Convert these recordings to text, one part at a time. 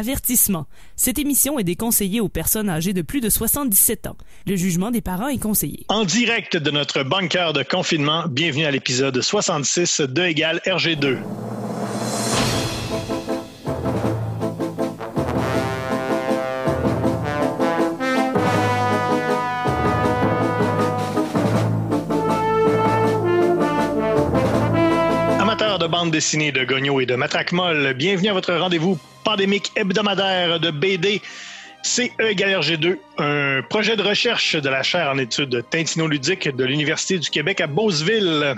Avertissement. Cette émission est déconseillée aux personnes âgées de plus de 77 ans. Le jugement des parents est conseillé. En direct de notre bunker de confinement, bienvenue à l'épisode 66 de égale RG2. De bande dessinée, de gogno et de matraque molle, bienvenue à votre rendez-vous pandémique hebdomadaire de BD. C'est E=RG2, un projet de recherche de la chaire en études tintinoludiques de l'Université du Québec à Beauceville.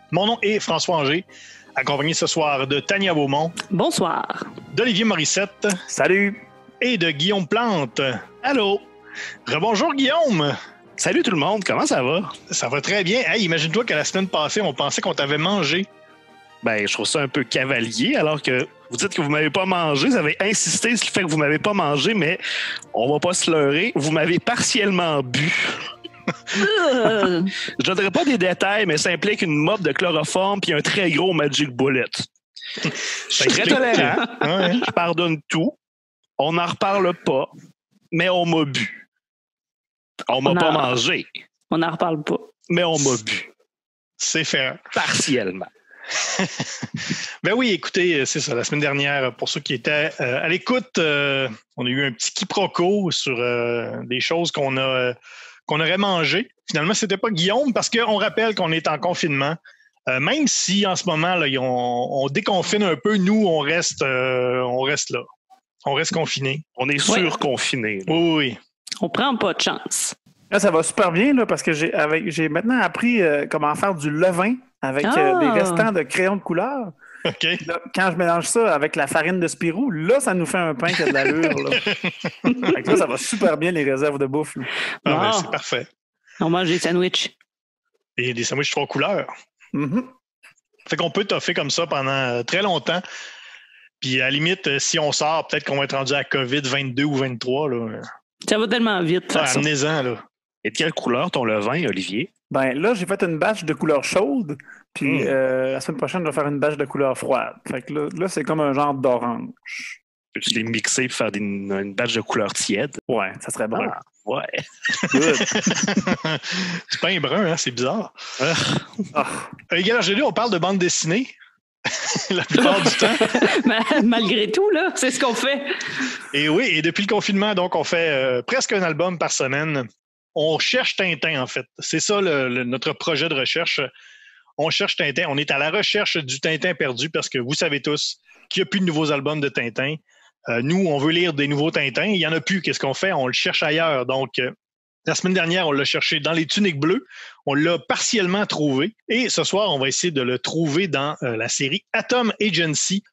Mon nom est François Anger, accompagné ce soir de Tania Beaumont. Bonsoir. D'Olivier Morissette. Salut. Et de Guillaume Plante. Allô. Rebonjour Guillaume. Salut tout le monde, comment ça va? Ça va très bien. Hey, imagine-toi que la semaine passée, on pensait qu'on t'avait mangé. Ben, je trouve ça un peu cavalier, alors que vous dites que vous m'avez pas mangé, vous avez insisté sur le fait que vous m'avez pas mangé, mais on va pas se leurrer, vous m'avez partiellement bu. Je ne donnerai pas des détails, mais ça implique une mop de chloroforme puis un très gros Magic Bullet. Je suis très tolérant, Ouais. je pardonne tout, on n'en reparle pas, mais on m'a bu. On m'a pas mangé. On n'en reparle pas. Mais on m'a bu. C'est fair. Partiellement. Ben oui, écoutez, c'est ça. La semaine dernière, pour ceux qui étaient à l'écoute, on a eu un petit quiproquo sur des choses qu'on aurait mangées. Finalement, c'était pas Guillaume parce qu'on rappelle qu'on est en confinement. Même si en ce moment, là, on déconfine un peu, nous, on reste là. On reste confinés. On est surconfinés. Oui. On prend pas de chance. Là, ça va super bien là, parce que j'ai maintenant appris comment faire du levain avec des restants de crayons de couleur. OK. Là, quand je mélange ça avec la farine de Spirou, là, ça nous fait un pain qui a de l'allure. Là. Fait que là, ça va super bien, les réserves de bouffe. Là. Ah, ben, c'est parfait. On mange des sandwichs. Et des sandwichs 3 couleurs. Mm-hmm. Fait qu'on peut toffer comme ça pendant très longtemps. Puis à la limite, si on sort, peut-être qu'on va être rendu à COVID 22 ou 23. Là. Ça va tellement vite. De toute façon. Amenez-en, là. Et de quelle couleur ton levain, Olivier? Ben là, j'ai fait une batch de couleur chaude, puis la semaine prochaine, je vais faire une batch de couleur froide. Fait que là c'est comme un genre d'orange. Peux-tu les mixer pour faire une batch de couleur tiède? Ouais, ça serait bon. Ah, ouais. Good. C'est pas un brun, hein? C'est bizarre. Ah. Égal RG2, on parle de bande dessinée. La plupart du temps. Malgré tout, là, c'est ce qu'on fait. Et oui, et depuis le confinement, donc, on fait presque un album par semaine. On cherche Tintin, en fait. C'est ça notre projet de recherche. On cherche Tintin. On est à la recherche du Tintin perdu parce que vous savez tous qu'il n'y a plus de nouveaux albums de Tintin. Nous, on veut lire des nouveaux Tintins. Il n'y en a plus. Qu'est-ce qu'on fait? On le cherche ailleurs. Donc, la semaine dernière, on l'a cherché dans les tuniques bleues. On l'a partiellement trouvé. Et ce soir, on va essayer de le trouver dans la série Atom Agency,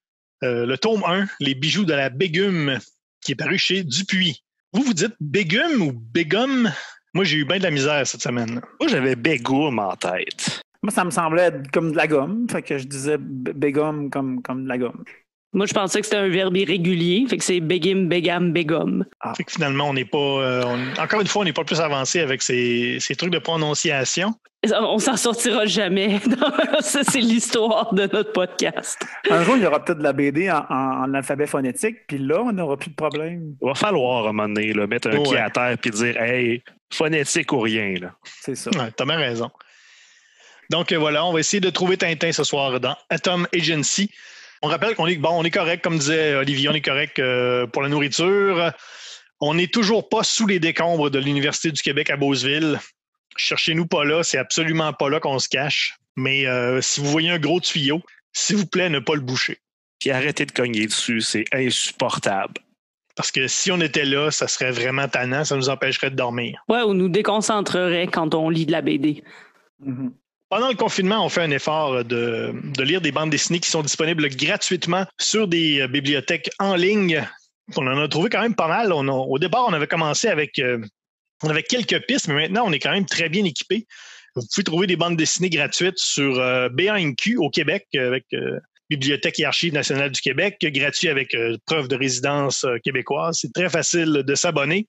le tome 1, Les bijoux de la Bégume, qui est paru chez Dupuis. Vous dites Bégume ou Bégum? Moi, j'ai eu bien de la misère cette semaine. Moi, j'avais Bégoum en tête. Moi, ça me semblait être comme de la gomme. Fait que je disais bégomme comme de la gomme. Moi, je pensais que c'était un verbe irrégulier. Fait que c'est bégim, bégam, bégum. Fait que finalement, on n'est pas... encore une fois, on n'est pas plus avancé avec ces trucs de prononciation. On s'en sortira jamais. Ça, c'est l'histoire de notre podcast. Un jour, il y aura peut-être de la BD en alphabet phonétique, puis là, on n'aura plus de problème. Il va falloir, à un moment donné, là, mettre un pied à terre et dire « Hey, phonétique ou rien. » là. C'est ça. Ouais, t'as bien raison. Donc voilà, on va essayer de trouver Tintin ce soir dans Atom Agency. On rappelle qu'on est correct, comme disait Olivier, on est correct pour la nourriture. On n'est toujours pas sous les décombres de l'Université du Québec à Beauceville. Cherchez-nous pas là, c'est absolument pas là qu'on se cache. Mais si vous voyez un gros tuyau, s'il vous plaît, ne pas le boucher. Puis arrêtez de cogner dessus, c'est insupportable. Parce que si on était là, ça serait vraiment tannant, ça nous empêcherait de dormir. Ouais, on nous déconcentrerait quand on lit de la BD. Mm-hmm. Pendant le confinement, on fait un effort de lire des bandes dessinées qui sont disponibles gratuitement sur des bibliothèques en ligne. On en a trouvé quand même pas mal. Au départ, on avait commencé avec quelques pistes, mais maintenant, on est quand même très bien équipé. Vous pouvez trouver des bandes dessinées gratuites sur BANQ au Québec, avec Bibliothèque et Archives nationales du Québec, gratuit avec preuve de résidence québécoise. C'est très facile de s'abonner.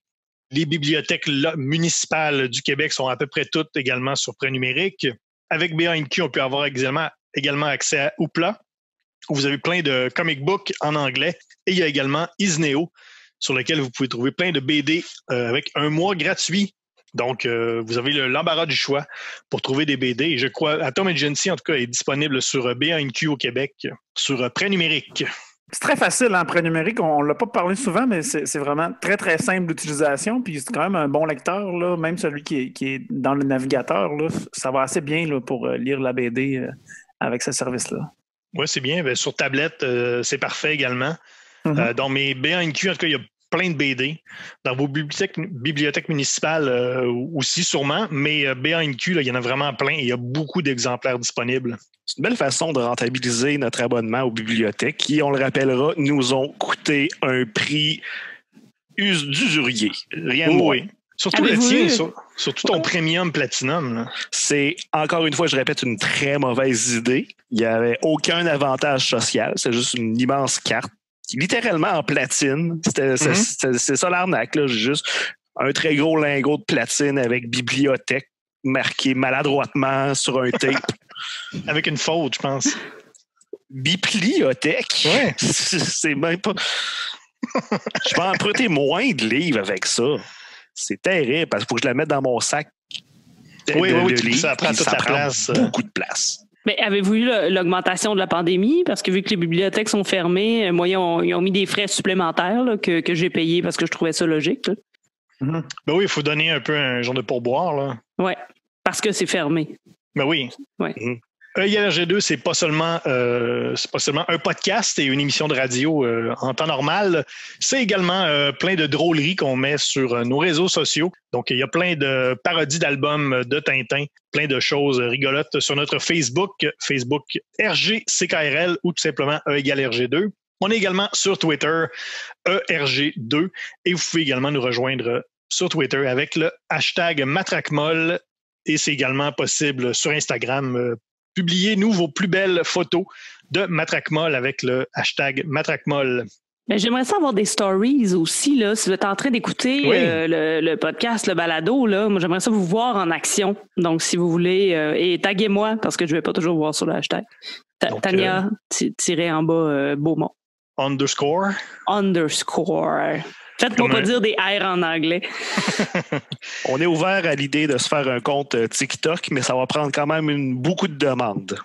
Les bibliothèques municipales du Québec sont à peu près toutes également sur prêt numérique. Avec BANQ, on peut avoir également accès à Oupla. où vous avez plein de comic books en anglais. Et il y a également Isneo, sur lequel vous pouvez trouver plein de BD avec un mois gratuit. Donc, vous avez l'embarras du choix pour trouver des BD. Et je crois, Atom Agency, en tout cas, est disponible sur BANQ au Québec, sur Prêt numérique. C'est très facile en prêt numérique. On ne l'a pas parlé souvent, mais c'est vraiment très, très simple d'utilisation. Puis c'est quand même un bon lecteur, là, même celui qui est dans le navigateur. Là, ça va assez bien là, pour lire la BD avec ce service-là. Oui, c'est bien. Bien, sur tablette, c'est parfait également. Mm-hmm. Dans mes BANQ, en tout cas, il y a plein de BD. Dans vos bibliothèques municipales aussi, sûrement. Mais BANQ, là, il y en a vraiment plein. Et il y a beaucoup d'exemplaires disponibles. C'est une belle façon de rentabiliser notre abonnement aux bibliothèques qui, on le rappellera, nous ont coûté un prix d'usurier. Rien de moins. Surtout le tien, surtout ton premium platinum. Là. C'est, encore une fois, je répète, une très mauvaise idée. Il n'y avait aucun avantage social. C'est juste une immense carte, littéralement en platine. C'est ça l'arnaque. Là. J'ai juste un très gros lingot de platine avec bibliothèque marqué maladroitement sur un tape. Avec une faute, je pense. Bibliothèque? Ouais. C'est même pas... Je vais emprunter moins de livres avec ça. C'est terrible parce qu'il faut que je la mette dans mon sac. Oui, livres, ça prend toute la place. Beaucoup de place. Mais avez-vous eu l'augmentation de la pandémie? Parce que vu que les bibliothèques sont fermées, moi, ils ont mis des frais supplémentaires là, que j'ai payés parce que je trouvais ça logique. Ben oui, il faut donner un peu un genre de pourboire. Oui, parce que c'est fermé. Ben oui. Ouais. EILRG2, c'est pas seulement un podcast et une émission de radio en temps normal. C'est également plein de drôleries qu'on met sur nos réseaux sociaux. Donc, il y a plein de parodies d'albums de Tintin, plein de choses rigolotes sur notre Facebook RGCKRL ou tout simplement E=RG2. On est également sur Twitter, ERG2, et vous pouvez également nous rejoindre sur Twitter avec le hashtag MatraqueMolle, et c'est également possible sur Instagram. Publiez-nous vos plus belles photos de MatraqueMolle avec le hashtag MatraqueMolle. Mais j'aimerais ça avoir des stories aussi, là. Si vous êtes en train d'écouter le podcast, le balado, là, moi j'aimerais ça vous voir en action. Donc, si vous voulez, et taguez-moi, parce que je ne vais pas toujours voir sur le hashtag. Tania, tiré en bas, Beaumont. _. Faites-moi pas dire des R en anglais. On est ouvert à l'idée de se faire un compte TikTok, mais ça va prendre quand même beaucoup de demandes.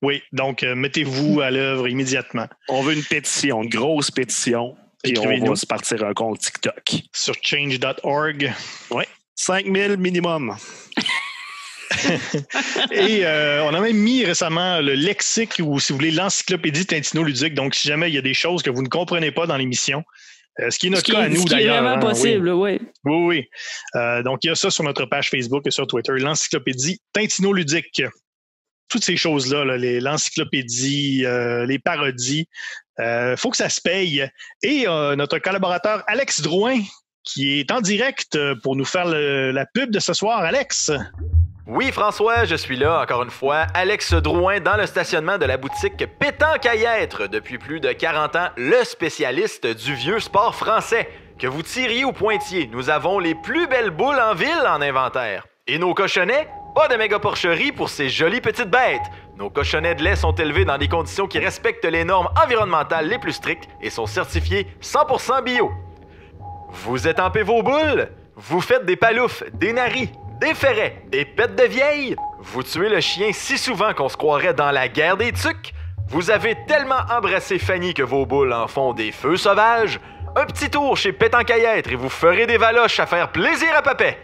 Oui, donc mettez-vous à l'œuvre immédiatement. On veut une pétition, une grosse pétition, et on va se partir un compte TikTok. Sur change.org. Oui, 5000 minimum. Et on a même mis récemment le lexique ou, si vous voulez, l'encyclopédie Tintino-Ludique. Donc, si jamais il y a des choses que vous ne comprenez pas dans l'émission, ce qui est notre cas à nous, d'ailleurs. C'est vraiment possible, oui. Oui. Donc, il y a ça sur notre page Facebook et sur Twitter, l'encyclopédie Tintino-Ludique. Toutes ces choses-là, là, l'encyclopédie, les parodies, faut que ça se paye. Et notre collaborateur Alex Drouin, qui est en direct pour nous faire la pub de ce soir. Alex! Oui, François, je suis là, encore une fois. Alex Drouin, dans le stationnement de la boutique Pétanque à Yêtre. Depuis plus de 40 ans, le spécialiste du vieux sport français. Que vous tiriez ou pointiez, nous avons les plus belles boules en ville en inventaire. Et nos cochonnets? Pas de méga porcherie pour ces jolies petites bêtes. Nos cochonnets de lait sont élevés dans des conditions qui respectent les normes environnementales les plus strictes et sont certifiés 100% bio. Vous étampez vos boules? Vous faites des paloufs, des naris, des ferrets, des pètes de vieilles? Vous tuez le chien si souvent qu'on se croirait dans la guerre des tucs? Vous avez tellement embrassé Fanny que vos boules en font des feux sauvages? Un petit tour chez Pétanque à Yêtre et vous ferez des valoches à faire plaisir à papet.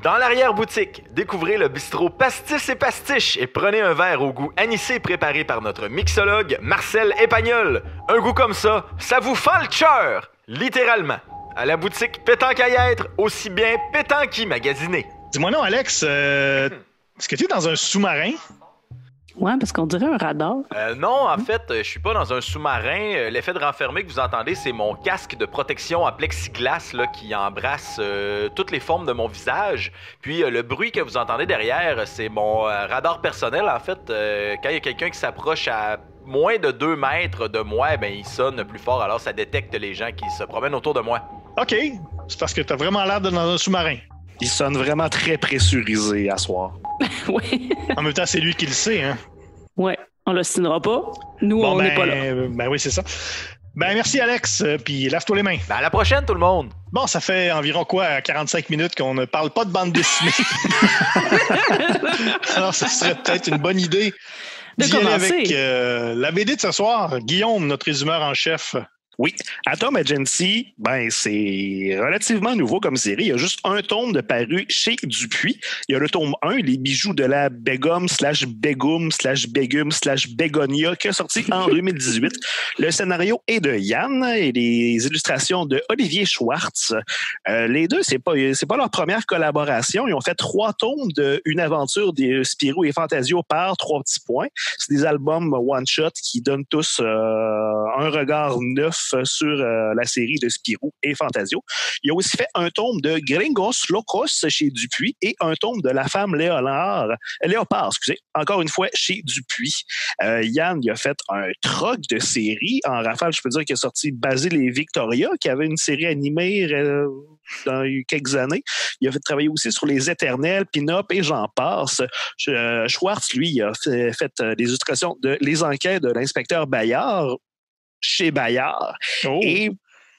Dans l'arrière-boutique, découvrez le bistrot Pastis et Pastiche et prenez un verre au goût anisé préparé par notre mixologue Marcel Épagnol. Un goût comme ça vous fend le cœur! Littéralement. À la boutique Pétanque à Yêtre, aussi bien pétanque magasiné. Dis-moi non, Alex, est-ce que tu es dans un sous-marin? Ouais, parce qu'on dirait un radar. Non, en fait, je suis pas dans un sous-marin. L'effet de renfermé que vous entendez, c'est mon casque de protection à plexiglas là, qui embrasse toutes les formes de mon visage. Puis le bruit que vous entendez derrière, c'est mon radar personnel. En fait, quand il y a quelqu'un qui s'approche à moins de 2 mètres de moi, ben, il sonne plus fort. Alors, ça détecte les gens qui se promènent autour de moi. OK. C'est parce que t'as vraiment l'air d'être dans un sous-marin. Il sonne vraiment très pressurisé à soir. Oui. En même temps, c'est lui qui le sait, hein? Ouais. On l'ostinera pas. Nous, Bon, on n'est pas là. Ben oui, c'est ça. Ben merci Alex, puis lave-toi les mains. Ben, à la prochaine, tout le monde! Bon, ça fait environ 45 minutes qu'on ne parle pas de bande dessinée. Alors, ça serait peut-être une bonne idée d'y aller avec la BD de ce soir. Guillaume, notre résumeur en chef. Oui, Atom Agency, ben c'est relativement nouveau comme série. Il y a juste un tome de paru chez Dupuis. Il y a le tome 1, Les bijoux de la Begum/Begum/Begonia, qui est sorti en 2018. Le scénario est de Yann et les illustrations de Olivier Schwartz. Les deux, c'est pas leur première collaboration. Ils ont fait 3 tomes de Une aventure des Spirou et Fantasio par 3 petits points. C'est des albums one-shot qui donnent tous un regard neuf sur la série de Spirou et Fantasio. Il a aussi fait un tome de Gringos Locos chez Dupuis et un tome de La femme Léopard, encore une fois chez Dupuis. Yann, il a fait un troc de séries. En rafale, je peux dire qu'il a sorti Basile et Victoria, qui avait une série animée dans quelques années. Il a fait travailler aussi sur Les Éternels, Pin-Up et j'en passe. Schwartz, lui, il a fait des illustrations de Les enquêtes de l'inspecteur Bayard chez Bayard. Oh. Et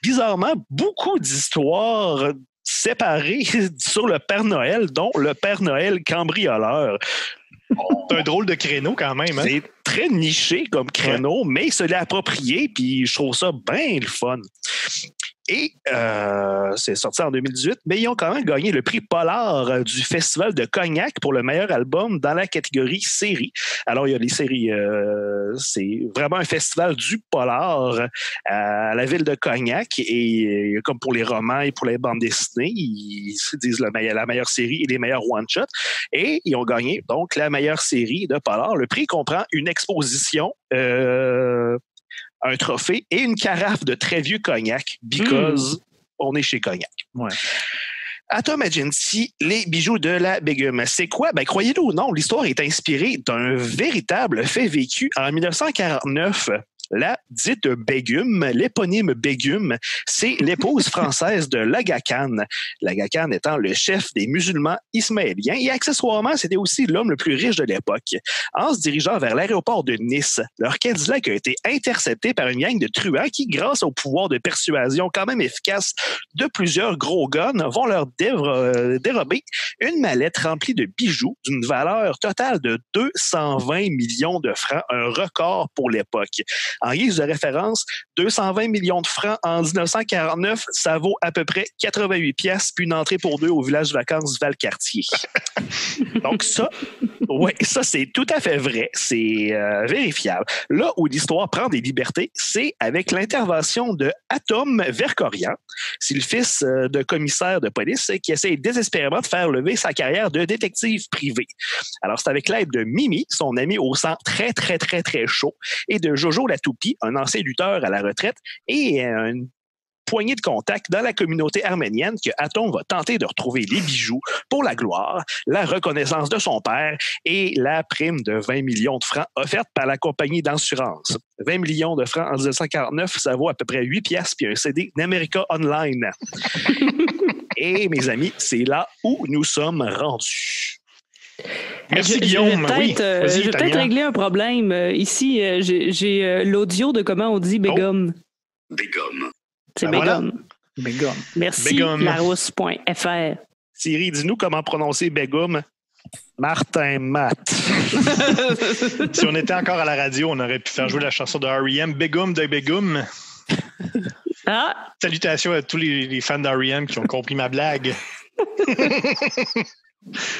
bizarrement, beaucoup d'histoires séparées sur le Père Noël, dont le Père Noël cambrioleur. C'est un drôle de créneau quand même. Hein? C'est très niché comme créneau, mais il se l'est approprié, puis je trouve ça bien le fun. Et c'est sorti en 2018, mais ils ont quand même gagné le prix Polar du Festival de Cognac pour le meilleur album dans la catégorie série. Alors, il y a les séries, c'est vraiment un festival du Polar à la ville de Cognac. Et comme pour les romans et pour les bandes dessinées, ils se disent la meilleure série et les meilleurs one-shots. Et ils ont gagné donc la meilleure série de Polar. Le prix comprend une exposition un trophée et une carafe de très vieux cognac, because on est chez Cognac. Ouais. Atom Agency, les bijoux de la Begum. C'est quoi? Ben, croyez-le ou non, l'histoire est inspirée d'un véritable fait vécu en 1949. La dite Begum, l'éponyme Begum, c'est l'épouse française de l'Aga Khan. L'Aga Khan étant le chef des musulmans ismaéliens et accessoirement, c'était aussi l'homme le plus riche de l'époque. En se dirigeant vers l'aéroport de Nice, leur Cadillac a été intercepté par une gang de truands qui, grâce au pouvoir de persuasion quand même efficace de plusieurs gros guns, vont leur dérober une mallette remplie de bijoux d'une valeur totale de 220 millions de francs, un record pour l'époque. En guise de référence, 220 millions de francs en 1949, ça vaut à peu près 88 piastres puis une entrée pour 2 au village de vacances Valcartier. Donc ça c'est tout à fait vrai, c'est vérifiable. Là où l'histoire prend des libertés, c'est avec l'intervention de Atom Verkorian. C'est le fils de commissaire de police qui essaie désespérément de faire lever sa carrière de détective privé. Alors c'est avec l'aide de Mimi, son ami au sang très très très très chaud, et de Jojo la Toupie, un ancien lutteur à la retraite, et une poignée de contacts dans la communauté arménienne que Atom va tenter de retrouver les bijoux pour la gloire, la reconnaissance de son père et la prime de 20 millions de francs offerte par la compagnie d'assurance. 20 millions de francs en 1949, ça vaut à peu près 8 piastres puis un CD d'America Online. Et mes amis, c'est là où nous sommes rendus. Merci Guillaume. Je vais peut-être régler un problème. Ici, j'ai l'audio de comment on dit Begum. Begum. C'est Begum. Voilà. Begum. Merci, larousse.fr. Thierry, dis-nous comment prononcer Begum. Martin Matt. Si on était encore à la radio, on aurait pu faire jouer la chanson de R.E.M. Begum de Begum. Ah! Salutations à tous les fans d'R.E.M. qui ont compris ma blague.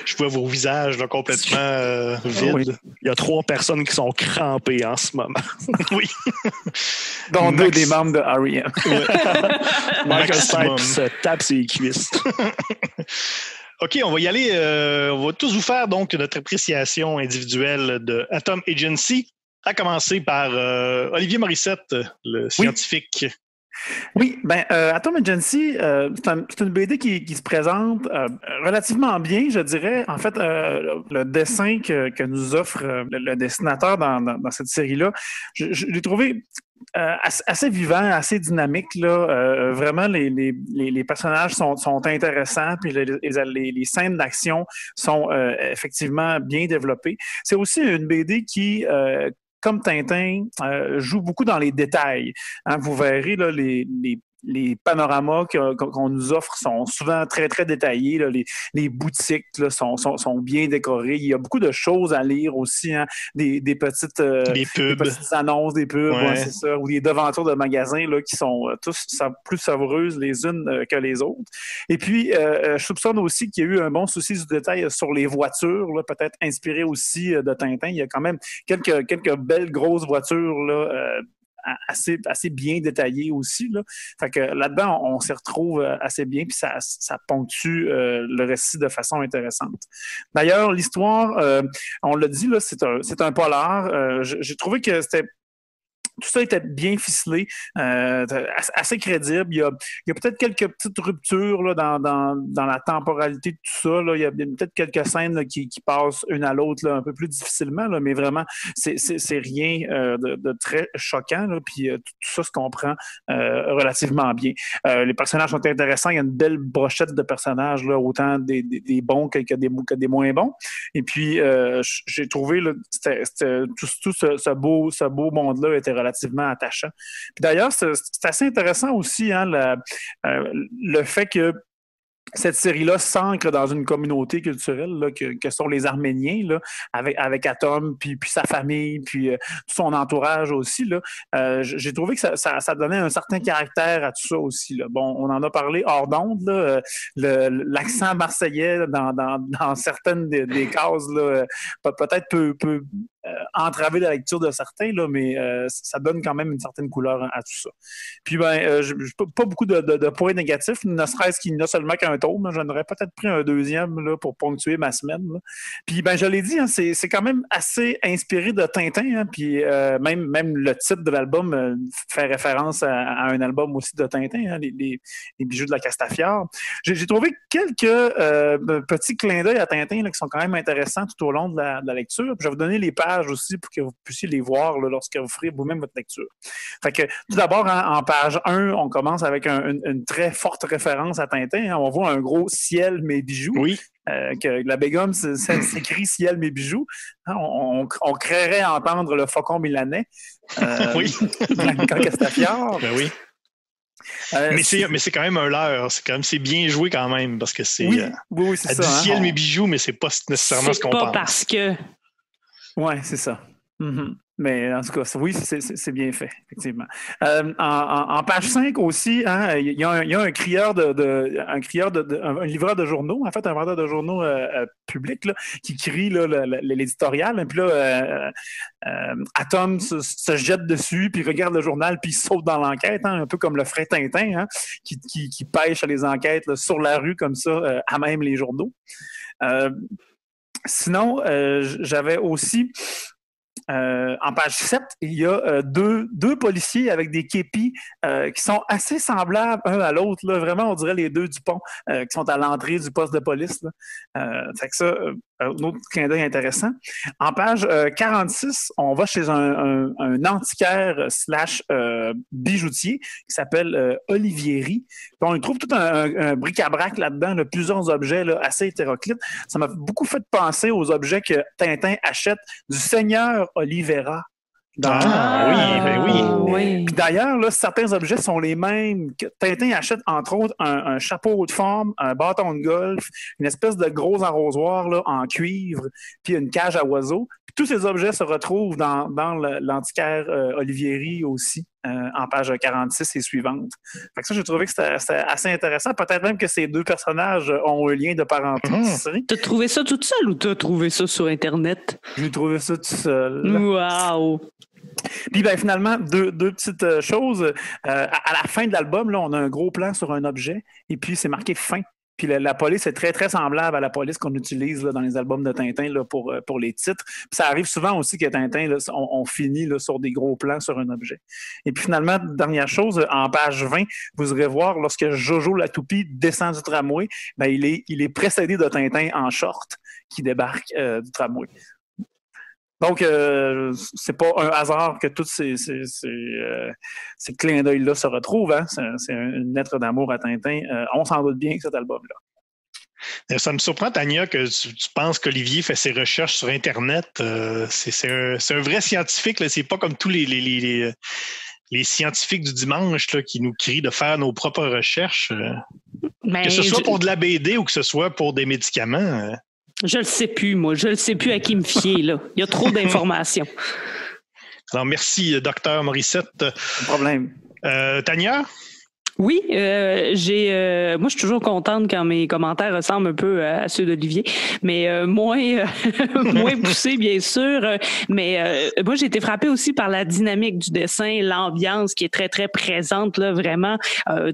Je vois vos visages là, complètement vides. Oui. Il y a 3 personnes qui sont crampées en ce moment. Oui. Dont 2 des membres de R.E.M. Ouais. Michael Stipe se tape ses cuisses. OK, on va y aller. On va tous vous faire donc notre appréciation individuelle de Atom Agency, à commencer par Olivier Morissette, le scientifique. Oui, Atom Agency, c'est une BD qui se présente relativement bien, je dirais. En fait, le dessin que nous offre le dessinateur dans cette série-là, je l'ai trouvé assez vivant, assez dynamique. Là. Vraiment, les personnages sont intéressants, puis les scènes d'action sont effectivement bien développées. C'est aussi une BD qui comme Tintin, joue beaucoup dans les détails. Hein, vous verrez là, les panoramas qu'on nous offre sont souvent très, très détaillés. Là. Les boutiques là, sont bien décorées. Il y a beaucoup de choses à lire aussi. Hein. Des petites annonces, des pubs, ouais, c'est ça, ou des devantures de magasins là, qui sont tous plus savoureuses les unes que les autres. Et puis, je soupçonne aussi qu'il y a eu un bon souci du détail sur les voitures, là, peut-être inspiré aussi de Tintin. Il y a quand même quelques belles grosses voitures là, assez bien détaillé aussi. Là. Fait que là-dedans, on s'y retrouve assez bien, puis ça ponctue le récit de façon intéressante. D'ailleurs, l'histoire, on l'a dit, là, c'est un polar. J'ai trouvé que tout ça était bien ficelé, assez crédible. Il y a peut-être quelques petites ruptures là, dans la temporalité de tout ça. Là. Il y a peut-être quelques scènes là, qui passent une à l'autre là, un peu plus difficilement, là, mais vraiment, c'est rien de très choquant. Là, puis tout ça se comprend relativement bien. Les personnages sont intéressants. Il y a une belle brochette de personnages, là, autant des bons que des moins bons. Et puis, j'ai trouvé là, tout ce beau monde-là était relativement attachant. Puis d'ailleurs, c'est assez intéressant aussi hein, le fait que cette série-là s'ancre dans une communauté culturelle là, que sont les Arméniens, là, avec Atom, puis sa famille, puis tout son entourage aussi. Là. J'ai trouvé que ça donnait un certain caractère à tout ça aussi. Là. Bon, on en a parlé hors d'onde, là, l'accent marseillais dans certaines des cases, là, peut-être peut entraver la lecture de certains, là, mais ça donne quand même une certaine couleur à tout ça. Puis, pas beaucoup de points négatifs, ne serait-ce qu'il n'y a seulement qu'un tome. J'en aurais peut-être pris un deuxième là, pour ponctuer ma semaine. Là. Puis, je l'ai dit, hein, c'est quand même assez inspiré de Tintin. Hein, puis, même le titre de l'album fait référence à un album aussi de Tintin, hein, les bijoux de la Castafiore. J'ai trouvé quelques petits clins d'œil à Tintin là, qui sont quand même intéressants tout au long de la lecture. Puis, je vais vous donner les pages aussi pour que vous puissiez les voir là, lorsque vous ferez vous-même votre lecture. Fait que, tout d'abord, hein, en page 1, on commence avec une très forte référence à Tintin. Hein. On voit un gros « Ciel, mes bijoux ». Oui. Que la bégum s'écrit « Ciel, mes bijoux hein, ». On créerait à entendre le faucon milanais. Oui. Quand Castafiore. Ben oui. Mais c'est quand même un leurre. C'est bien joué quand même parce que c'est. Oui, c'est ça. Du ciel, mes bijoux, mais c'est pas nécessairement ce qu'on pense. C'est pas parce que. Oui, c'est ça. Mm-hmm. Mais en tout cas, oui, c'est bien fait, effectivement. En page 5 aussi, hein, il y a un crieur un livreur de journaux, en fait, un vendeur de journaux public là, qui crie là, l'éditorial. Et puis là, Atom se jette dessus, puis regarde le journal, puis il saute dans l'enquête, hein, un peu comme le frère Tintin, hein, qui pêche les enquêtes là, sur la rue comme ça, à même les journaux. Sinon, j'avais aussi... en page 7, il y a deux policiers avec des képis qui sont assez semblables un à l'autre. Là. Vraiment, on dirait les deux Dupont qui sont à l'entrée du poste de police. Là. Fait que ça, un autre clin d'œil intéressant. En page 46, on va chez un antiquaire / bijoutier qui s'appelle Olivieri. Puis on y trouve tout un bric-à-brac là-dedans, là, plusieurs objets là, assez hétéroclites. Ça m'a beaucoup fait penser aux objets que Tintin achète du seigneur Olivera. Oui. Puis d'ailleurs, là, certains objets sont les mêmes. Tintin achète, entre autres, un chapeau de forme, un bâton de golf, une espèce de gros arrosoir là, en cuivre, puis une cage à oiseaux. Puis tous ces objets se retrouvent dans l'antiquaire Olivieri aussi, en page 46 et suivante. Fait que ça, j'ai trouvé que c'était assez intéressant. Peut-être même que ces deux personnages ont un lien de parenté. T'as trouvé ça toute seule ou t'as trouvé ça sur Internet? J'ai trouvé ça tout seul. Wow! Puis finalement, deux petites choses. À la fin de l'album, là, on a un gros plan sur un objet et puis c'est marqué « fin ». Puis la police est très, très semblable à la police qu'on utilise là, dans les albums de Tintin là, pour les titres. Puis ça arrive souvent aussi que Tintin, là, on finit là, sur des gros plans sur un objet. Et puis finalement, dernière chose, en page 20, vous irez voir, lorsque Jojo la toupie descend du tramway, il est précédé de Tintin en short qui débarque du tramway. Donc, c'est pas un hasard que tous ces clins d'œil-là se retrouvent. Hein? C'est une lettre d'amour à Tintin. On s'en doute bien que cet album-là. Ça me surprend, Tania, que tu penses qu'Olivier fait ses recherches sur Internet. C'est un vrai scientifique. Là. C'est pas comme tous les scientifiques du dimanche là, qui nous crient de faire nos propres recherches. Que ce soit pour de la BD ou que ce soit pour des médicaments. Je le sais plus, moi. Je le sais plus à qui me fier, là. Il y a trop d'informations. Alors, merci, Dr. Morissette. Pas de problème. Tania? Oui, moi je suis toujours contente quand mes commentaires ressemblent un peu à ceux d'Olivier, mais moins poussés bien sûr. Mais moi j'ai été frappée aussi par la dynamique du dessin, l'ambiance qui est très très présente là vraiment.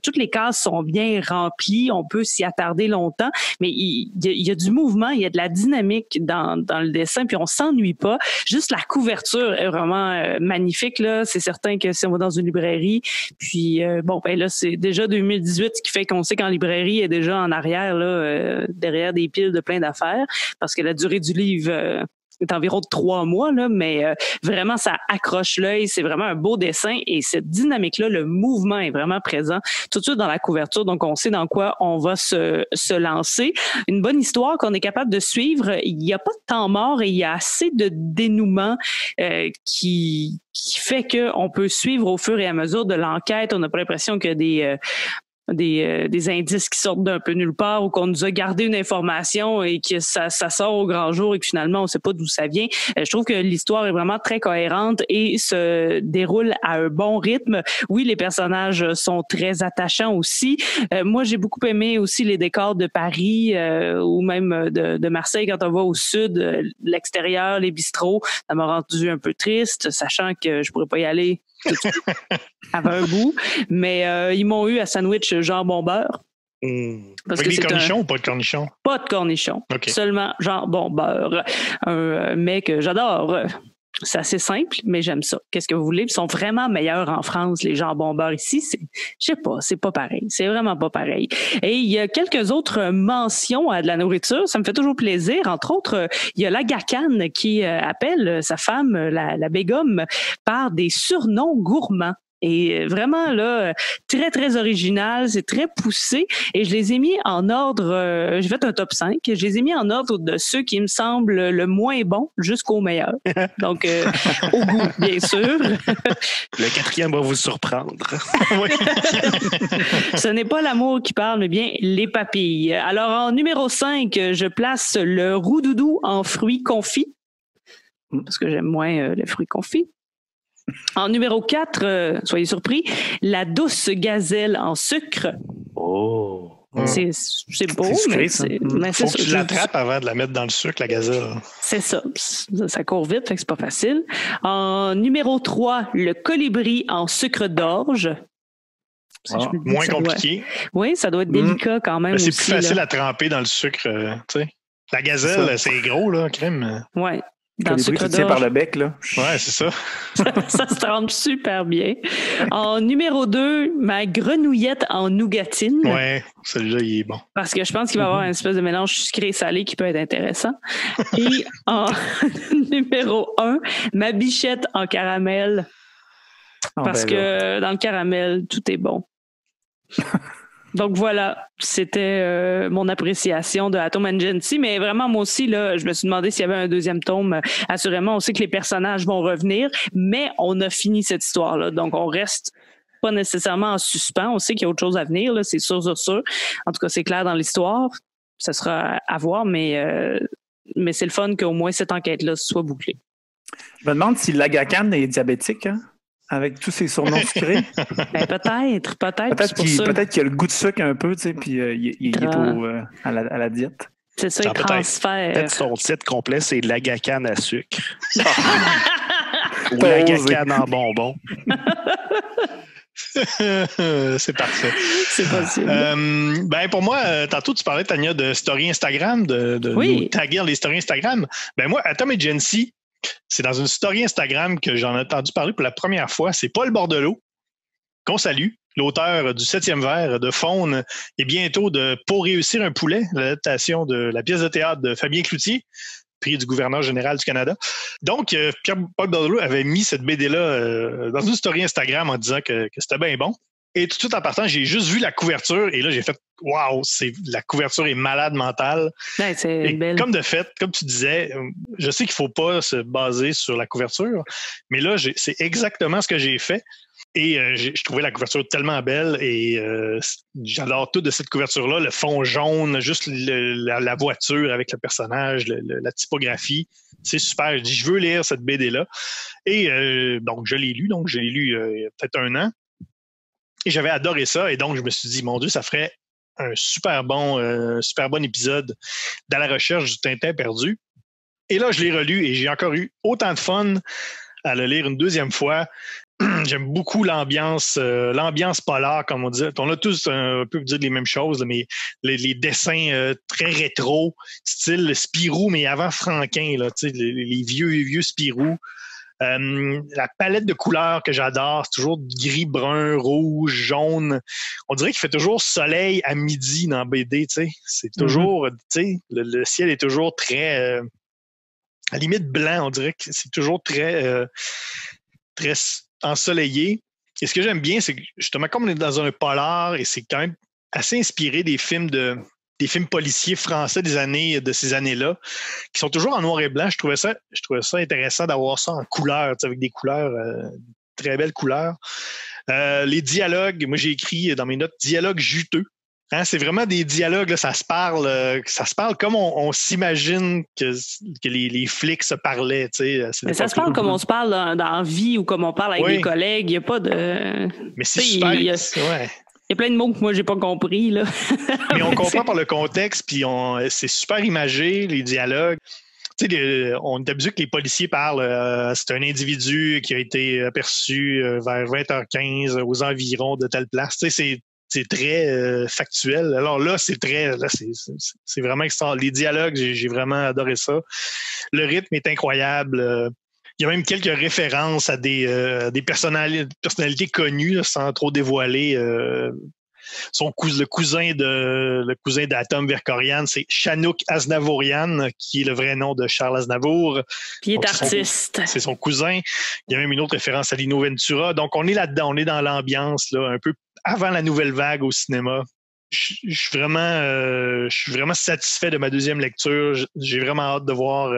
Toutes les cases sont bien remplies, on peut s'y attarder longtemps, mais il y a du mouvement, il y a de la dynamique dans le dessin, puis on s'ennuie pas. Juste la couverture est vraiment magnifique là. C'est certain que si on va dans une librairie, puis là c'est déjà 2018, ce qui fait qu'on sait qu'en librairie est déjà en arrière, là, derrière des piles de plein d'affaires, parce que la durée du livre est environ de 3 mois, là, mais vraiment, ça accroche l'œil. C'est vraiment un beau dessin et cette dynamique-là, le mouvement est vraiment présent tout de suite dans la couverture. Donc, on sait dans quoi on va se lancer. Une bonne histoire qu'on est capable de suivre. Il n'y a pas de temps mort et il y a assez de dénouement qui fait qu'on peut suivre au fur et à mesure de l'enquête. On n'a pas l'impression qu'il y a des indices qui sortent d'un peu nulle part ou qu'on nous a gardé une information et que ça sort au grand jour et que finalement on ne sait pas d'où ça vient. Je trouve que l'histoire est vraiment très cohérente et se déroule à un bon rythme. Oui, les personnages sont très attachants aussi. Moi, j'ai beaucoup aimé aussi les décors de Paris ou même de Marseille quand on va au sud, l'extérieur, les bistrots. Ça m'a rendu un peu triste, sachant que je pourrais pas y aller tout de suite avant un bout. Mais ils m'ont eu à sandwich jambon beurre. Avec des cornichons ou pas de cornichons? Pas de cornichons. Okay. Seulement jambon beurre. Un mets que j'adore. C'est assez simple, mais j'aime ça. Qu'est-ce que vous voulez? Ils sont vraiment meilleurs en France, les jambons beurre ici. Je sais pas, c'est pas pareil. C'est vraiment pas pareil. Et il y a quelques autres mentions à de la nourriture. Ça me fait toujours plaisir. Entre autres, il y a l'Aga Khan qui appelle sa femme, la Begum, par des surnoms gourmands. Et vraiment, là, très, très original, c'est très poussé. Et je les ai mis en ordre, j'ai fait un top 5, je les ai mis en ordre de ceux qui me semblent le moins bons jusqu'au meilleur. Donc, au goût, bien sûr. Le 4e va vous surprendre. Ce n'est pas l'amour qui parle, mais bien les papilles. Alors, en numéro 5, je place le roux-doudou en fruits confits, parce que j'aime moins les fruits confits. En numéro 4, soyez surpris, la douce gazelle en sucre. Oh! C'est beau, mais c'est faut que tu l'attrapes avant de la mettre dans le sucre, la gazelle. C'est ça. Ça court vite, fait que c'est pas facile. En numéro 3, le colibri en sucre d'orge. Moins compliqué. Oui, ça doit être délicat quand même. C'est aussi, plus facile là. à tremper dans le sucre, tu sais. La gazelle, c'est gros, là, crème. Oui. Dans le sucre d'orge. Par le bec, là. Ouais, c'est ça. Ça se trempe super bien. En numéro 2, ma grenouillette en nougatine. Ouais, celui-là, il est bon. Parce que je pense qu'il va y avoir une espèce de mélange sucré et salé qui peut être intéressant. Et en numéro 1, ma bichette en caramel. Parce que dans le caramel, tout est bon. Donc voilà, c'était mon appréciation de Atom Agency, mais vraiment moi aussi là, je me suis demandé s'il y avait un deuxième tome. Assurément, on sait que les personnages vont revenir, mais on a fini cette histoire-là, donc on reste pas nécessairement en suspens. On sait qu'il y a autre chose à venir, là, c'est sûr. En tout cas, c'est clair dans l'histoire. Ça sera à voir, mais c'est le fun qu'au moins cette enquête-là soit bouclée. Je me demande si l'Aga Khan est diabétique, hein? Avec tous ses surnoms sucrés. Ben, peut-être. Peut-être qu'il a le goût de sucre un peu, tu sais, puis il est pour à la diète. C'est ça, il transfère. Peut-être son titre complet, c'est l'Aga Khan à sucre. Ou l'Aga Khan en bonbons. C'est parfait. C'est possible. Ben pour moi, tantôt tu parlais, Tania, de story Instagram, de nous taguer les stories Instagram. Ben moi, Atom Agency, c'est dans une story Instagram que j'en ai entendu parler pour la première fois. C'est Paul Bordelot, qu'on salue, l'auteur du 7e vers de Faune et bientôt de Pour réussir un poulet, l'adaptation de la pièce de théâtre de Fabien Cloutier, prix du gouverneur général du Canada. Donc, Paul Bordelot avait mis cette BD-là dans une story Instagram en disant que c'était bien bon. Et tout de suite en partant, j'ai juste vu la couverture et là, j'ai fait wow, la couverture est malade mentale. Ouais, c'est belle. Comme de fait, comme tu disais, je sais qu'il ne faut pas se baser sur la couverture, mais là, c'est exactement ce que j'ai fait. Et je trouvais la couverture tellement belle et j'adore tout de cette couverture-là. Le fond jaune, juste la voiture avec le personnage, la typographie. C'est super. Je dis, je veux lire cette BD-là. Et donc, je l'ai lu. Donc, je l'ai lu il y a peut-être 1 an. Et j'avais adoré ça. Et donc, je me suis dit, mon Dieu, ça ferait un super bon épisode dans la recherche du Tintin perdu. Et là, je l'ai relu et j'ai encore eu autant de fun à le lire une 2e fois. J'aime beaucoup l'ambiance polar, comme on dit. On a tous un peu dit les mêmes choses, mais les dessins très rétro, style Spirou, mais avant Franquin, là, les vieux Spirou. La palette de couleurs que j'adore, c'est toujours gris, brun, rouge, jaune. On dirait qu'il fait toujours soleil à midi dans BD, tu sais. C'est toujours, tu sais, le ciel est toujours très, à la limite blanc. On dirait que c'est toujours très ensoleillé. Et ce que j'aime bien, c'est que justement, comme on est dans un polar et c'est quand même assez inspiré des films policiers français de ces années-là, qui sont toujours en noir et blanc. Je trouvais ça intéressant d'avoir ça en couleur, avec des couleurs, très belles couleurs. Les dialogues, moi j'ai écrit dans mes notes dialogues juteux. Hein, c'est vraiment des dialogues, là, ça se parle comme on s'imagine que les flics se parlaient. Mais ça se parle comme on se parle dans la vie ou comme on parle avec des collègues. Il n'y a pas de... Mais c'est super. Il y a plein de mots que moi, j'ai pas compris. Là. Mais on comprend par le contexte, puis c'est super imagé, les dialogues. On est habitué que les policiers parlent. C'est un individu qui a été aperçu vers 20h15 aux environs de telle place. C'est très factuel. Alors là, c'est vraiment extraordinaire. Les dialogues, j'ai vraiment adoré ça. Le rythme est incroyable. Il y a même quelques références à des personnalités connues, là, sans trop dévoiler. Le cousin d'Atom Verkorian, c'est Chanouk Aznavourian, qui est le vrai nom de Charles Aznavour. Puis il est artiste. C'est son cousin. Il y a même une autre référence à Lino Ventura. Donc, on est là-dedans, on est dans l'ambiance, là, un peu avant la nouvelle vague au cinéma. Je suis vraiment satisfait de ma 2e lecture. J'ai vraiment hâte de voir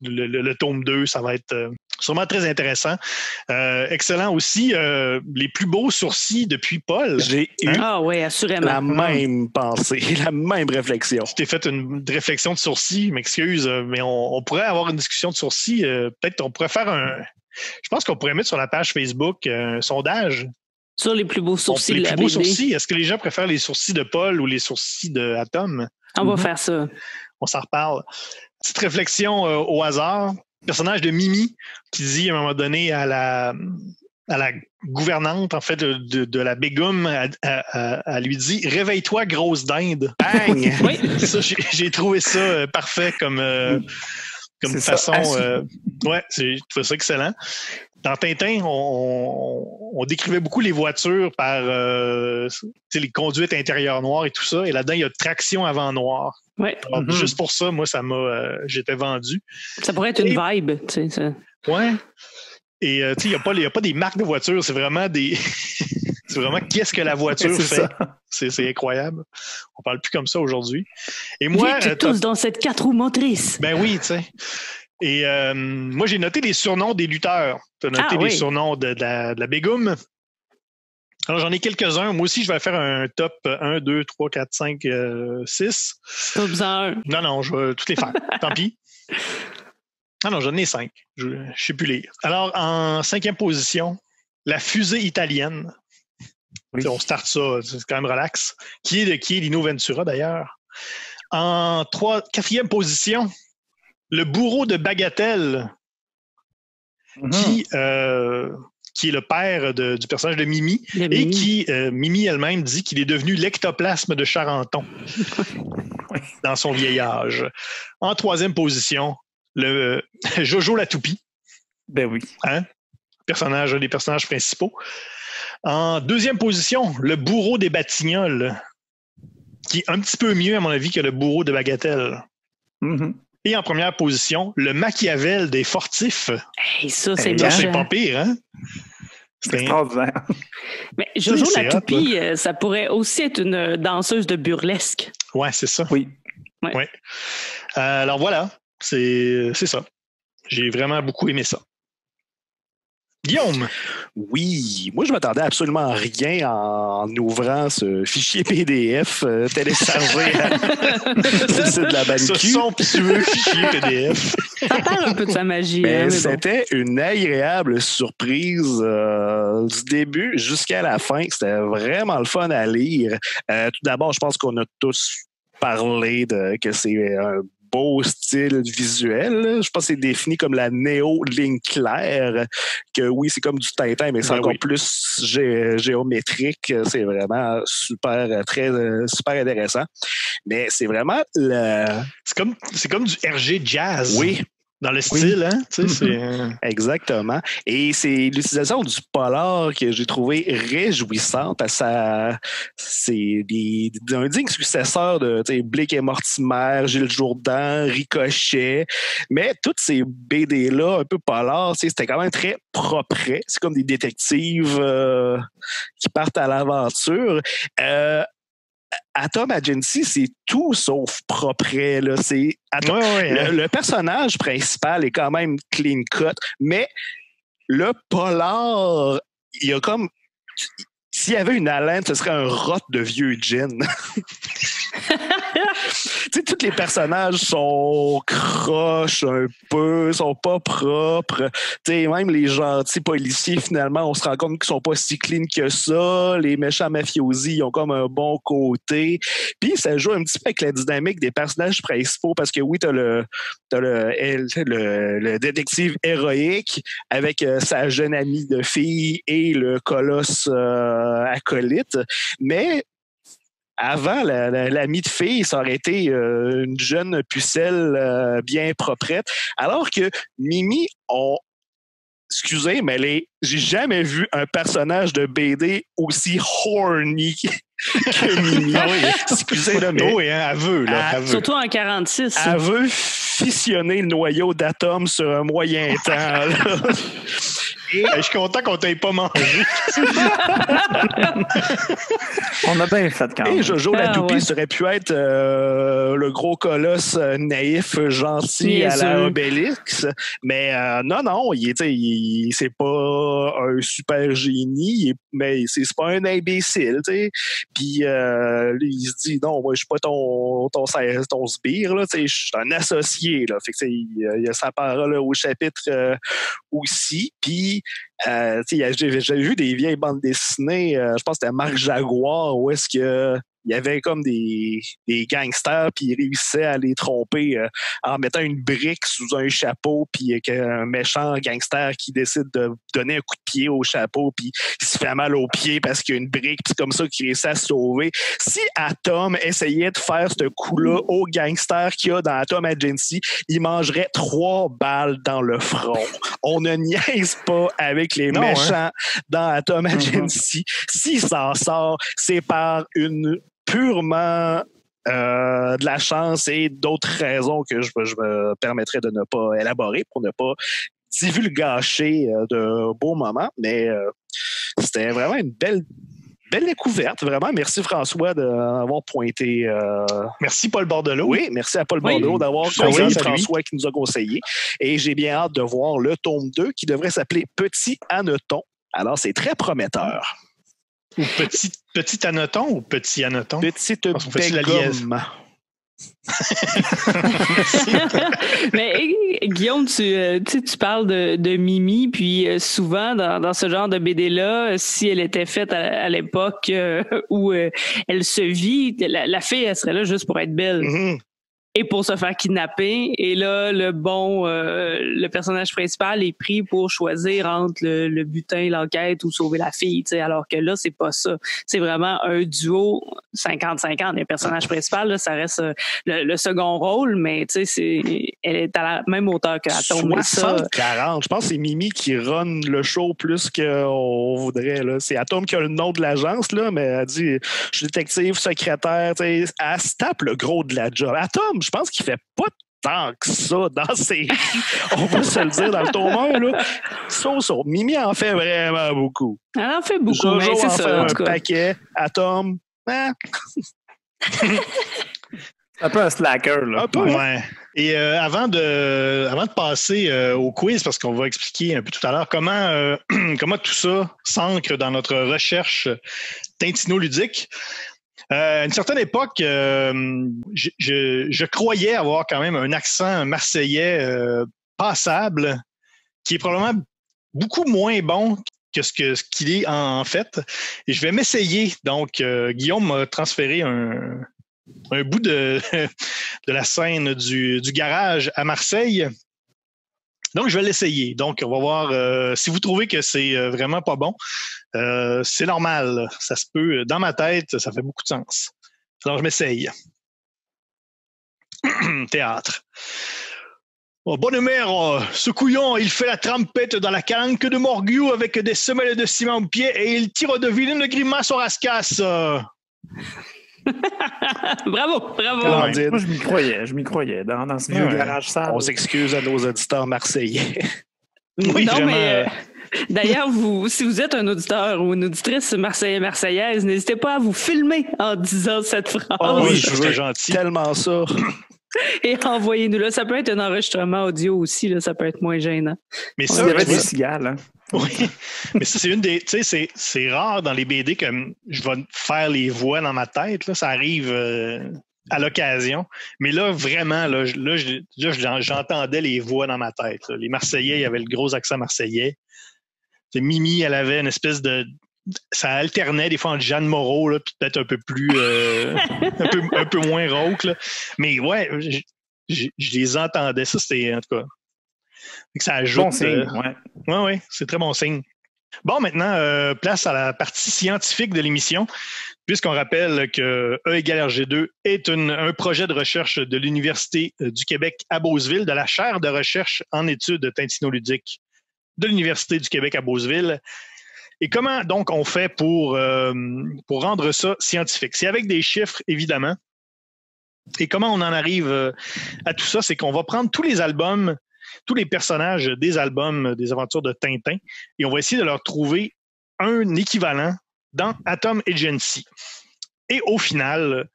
le tome 2. Ça va être sûrement très intéressant. Excellent aussi. Les plus beaux sourcils depuis Paul. J'ai eu assurément. la même pensée, la même réflexion. Tu t'es fait une réflexion de sourcils, m'excuse, mais on pourrait avoir une discussion de sourcils. Peut-être on pourrait faire je pense qu'on pourrait mettre sur la page Facebook un sondage. Sur les plus beaux sourcils de la BD. Les plus beaux sourcils. Est-ce que les gens préfèrent les sourcils de Paul ou les sourcils d'Atom? On va faire ça. On s'en reparle. Petite réflexion au hasard. Le personnage de Mimi qui dit à un moment donné à la gouvernante, en fait, de la Begum, elle lui dit « Réveille-toi, grosse dinde! » Bang! Oui. Ça, j'ai trouvé ça parfait comme façon... j'ai trouvé ça excellent. Dans Tintin, on décrivait beaucoup les voitures par les conduites intérieures noires et tout ça. Et là-dedans, il y a traction avant noir. Ouais. Alors, juste pour ça, moi, j'étais vendu. Ça pourrait être une vibe, tu sais. Ça. Ouais. Et il n'y a pas des marques de voitures, c'est vraiment c'est vraiment qu'est-ce que la voiture fait. C'est incroyable. On parle plus comme ça aujourd'hui. Et moi, tous dans cette 4 roues motrices. Ben oui, tu sais. Et moi, j'ai noté les surnoms des lutteurs. Tu as noté les surnoms de la Begum. Alors, j'en ai quelques-uns. Moi aussi, je vais faire un top 1, 2, 3, 4, 5, 6. Pas besoin. Non, je vais toutes les faire. Tant pis. Ah non, j'en ai 5. Je ne sais plus lire. Alors, en 5e position, la fusée italienne. Oui. On start ça, c'est quand même relax. Qui est Lino Ventura, d'ailleurs. En 4e position, le bourreau de Bagatelle, qui est le père du personnage de Mimi, et qui, Mimi elle-même, dit qu'il est devenu l'ectoplasme de Charenton dans son vieil âge. En 3e position, le Jojo la toupie. Ben oui. Un des personnages principaux. En 2e position, le bourreau des Batignolles, qui est un petit peu mieux, à mon avis, que le bourreau de Bagatelle. Mm-hmm. Et en 1re position, le Machiavel des Fortifs. Hey, ça, c'est pas pire, hein? C'est extraordinaire. Mais Jojo C'est la toupie, ça pourrait aussi être une danseuse de burlesque. Ouais, c'est ça. Oui. Ouais. Alors voilà, c'est ça. J'ai vraiment beaucoup aimé ça. Guillaume. Oui, moi je m'attendais absolument à rien en ouvrant ce fichier PDF téléchargé sur le site de la BANQ. Ce somptueux fichier PDF. Ça perd un peu de sa magie. Mais mais c'était une agréable surprise du début jusqu'à la fin. C'était vraiment le fun à lire. Tout d'abord, je pense qu'on a tous parlé que c'est un beau style visuel. Je pense que c'est défini comme la néo-ligne claire, que oui, c'est comme du Tintin, mais c'est encore plus géométrique. C'est vraiment super intéressant. Mais c'est vraiment C'est comme du RG jazz. Oui. Dans le style, hein? Tu sais, c'est... Exactement. Et c'est l'utilisation du polar que j'ai trouvé réjouissante. C'est un digne successeur de Blake et Mortimer, Gilles Jourdan, Ricochet. Mais toutes ces BD-là, un peu polar, c'était quand même très propre. C'est comme des détectives qui partent à l'aventure. Atom Agency, c'est tout sauf propre. Là. Le personnage principal est quand même clean cut, mais le polar, il y a comme... S'il y avait une haleine, ce serait un rot de vieux gin. Tu sais, tous les personnages sont croches un peu, sont pas propres. Tu sais, même les gentils policiers, finalement, on se rend compte qu'ils sont pas si clean que ça. Les méchants mafiosi, ils ont comme un bon côté. Puis ça joue un petit peu avec la dynamique des personnages principaux parce que oui, t'as le détective héroïque avec sa jeune amie de fille et le colosse acolyte, mais avant, l'amie de fille, ça aurait été une jeune pucelle bien proprette. Alors que Mimi, excusez, mais j'ai jamais vu un personnage de BD aussi horny que Mimi. Excusez, là, mais... Oui, hein, elle veut. Surtout en 46. Elle veut fissionner le noyau d'Atom sur un moyen temps. Là. Et je suis content qu'on t'aille pas mangé. On a bien fait quand même. Et Jojo la toupie serait pu être le gros colosse naïf, gentil à la Obélix. Mais non, c'est pas un super génie, mais c'est pas un imbécile. T'sais. Puis il se dit non, moi je suis pas ton sbire, je suis un associé. Là. Fait que, il y a sa parole au chapitre aussi. Puis j'avais vu des vieilles bandes dessinées, je pense que c'était Marc Jaguar, où est-ce que il y avait comme des gangsters, puis ils réussissaient à les tromper en mettant une brique sous un chapeau, puis un méchant gangster qui décide de donner un coup de pied au chapeau, puis il se fait mal au pied parce qu'il y a une brique, puis c'est comme ça qu'il réussit à se sauver. Si Atom essayait de faire ce coup-là au gangster qu'il y a dans Atom Agency, il mangerait 3 balles dans le front. On ne niaise pas avec les méchants dans Atom Agency. S'il s'en sort, c'est par une purement de la chance et d'autres raisons que je me permettrais de ne pas élaborer pour ne pas divulgacher de beaux moments. Mais c'était vraiment une belle découverte, vraiment. Merci François d'avoir pointé. Merci Paul Bordelot. Oui, merci à Paul Bordelot d'avoir conseillé François qui nous a conseillé. Et j'ai bien hâte de voir le tome 2 qui devrait s'appeler Petit Hanneton. Alors, c'est très prometteur. Ou petit Hanneton ou petit Hanneton? Petite Bégomme. Mais Guillaume, tu parles de Mimi, puis souvent dans ce genre de BD-là, si elle était faite à l'époque où elle se vit, la fille, elle serait là juste pour être belle. Mm-hmm. Et pour se faire kidnapper. Et là, le personnage principal est pris pour choisir entre le butin, l'enquête ou sauver la fille. T'sais. Alors que là, c'est pas ça. C'est vraiment un duo 50-50. Le personnage principal, là, ça reste le second rôle, mais elle est à la même hauteur que Atom. 60-40. Je pense que c'est Mimi qui run le show plus qu'on voudrait. Là. C'est Atom qui a le nom de l'agence, là, mais elle dit « Je suis détective, secrétaire. » Elle se tape le gros de la job. Atom, je pense qu'il fait pas tant que ça dans série. On va se le dire dans le tome 1, là. So. Mimi en fait vraiment beaucoup. Elle en fait beaucoup, Jojo mais c'est en ça, fait en un tout cas. paquet. Atom, hein? Un peu un slacker, là. Un peu. Ouais. Et avant de passer au quiz, parce qu'on va expliquer un peu tout à l'heure comment tout ça s'ancre dans notre recherche tintinoludique. À une certaine époque, je croyais avoir quand même un accent marseillais passable, qui est probablement beaucoup moins bon que ce qu'il est en fait. Et je vais m'essayer. Donc, Guillaume m'a transféré un bout de la scène du garage à Marseille. Donc, je vais l'essayer. Donc, on va voir si vous trouvez que c'est vraiment pas bon. C'est normal. Ça se peut. Dans ma tête, ça fait beaucoup de sens. Alors, je m'essaye. Théâtre. Oh, bonne mère, ce couillon, il fait la trempette dans la calanque de Morgiou avec des semelles de ciment aux pieds et il tire de vilaines grimaces au rascasse. Bravo. Moi, je m'y croyais dans ce vieux garage sale. On s'excuse à nos auditeurs marseillais. Oui, non, vraiment. mais d'ailleurs, si vous êtes un auditeur ou une auditrice marseillaise, n'hésitez pas à vous filmer en disant cette phrase. Oh oui, ça serait gentil. Tellement ça. Et envoyez-nous-le. Ça peut être un enregistrement audio aussi, là, ça peut être moins gênant. Mais Il ça, y avait tu vois, des cigales, hein. oui. Mais ça, c'est une des. Tu sais, c'est rare dans les BD que je vais faire les voix dans ma tête. Là, ça arrive à l'occasion. Mais là, vraiment, j'entendais les voix dans ma tête. Là. Les Marseillais, il y avait le gros accent marseillais. T'sais, Mimi, elle avait une espèce de. Ça alternait des fois entre Jeanne Moreau, là, puis peut-être un peu plus. un peu moins rauque. Là. Mais ouais, je les entendais. Ça, c'était. En tout cas. Que ça ajoute. Bon signe, ouais. Oui, c'est très bon signe. Bon, maintenant, place à la partie scientifique de l'émission, puisqu'on rappelle que E égale RG2 est un projet de recherche de l'Université du Québec à Beauceville, de la chaire de recherche en études tintinoludiques de l'Université du Québec à Beauceville. Et comment donc on fait pour rendre ça scientifique? C'est avec des chiffres, évidemment. Et comment on en arrive à tout ça? C'est qu'on va prendre tous les albums, tous les personnages des albums des aventures de Tintin et on va essayer de leur trouver un équivalent dans Atom Agency. Et au final,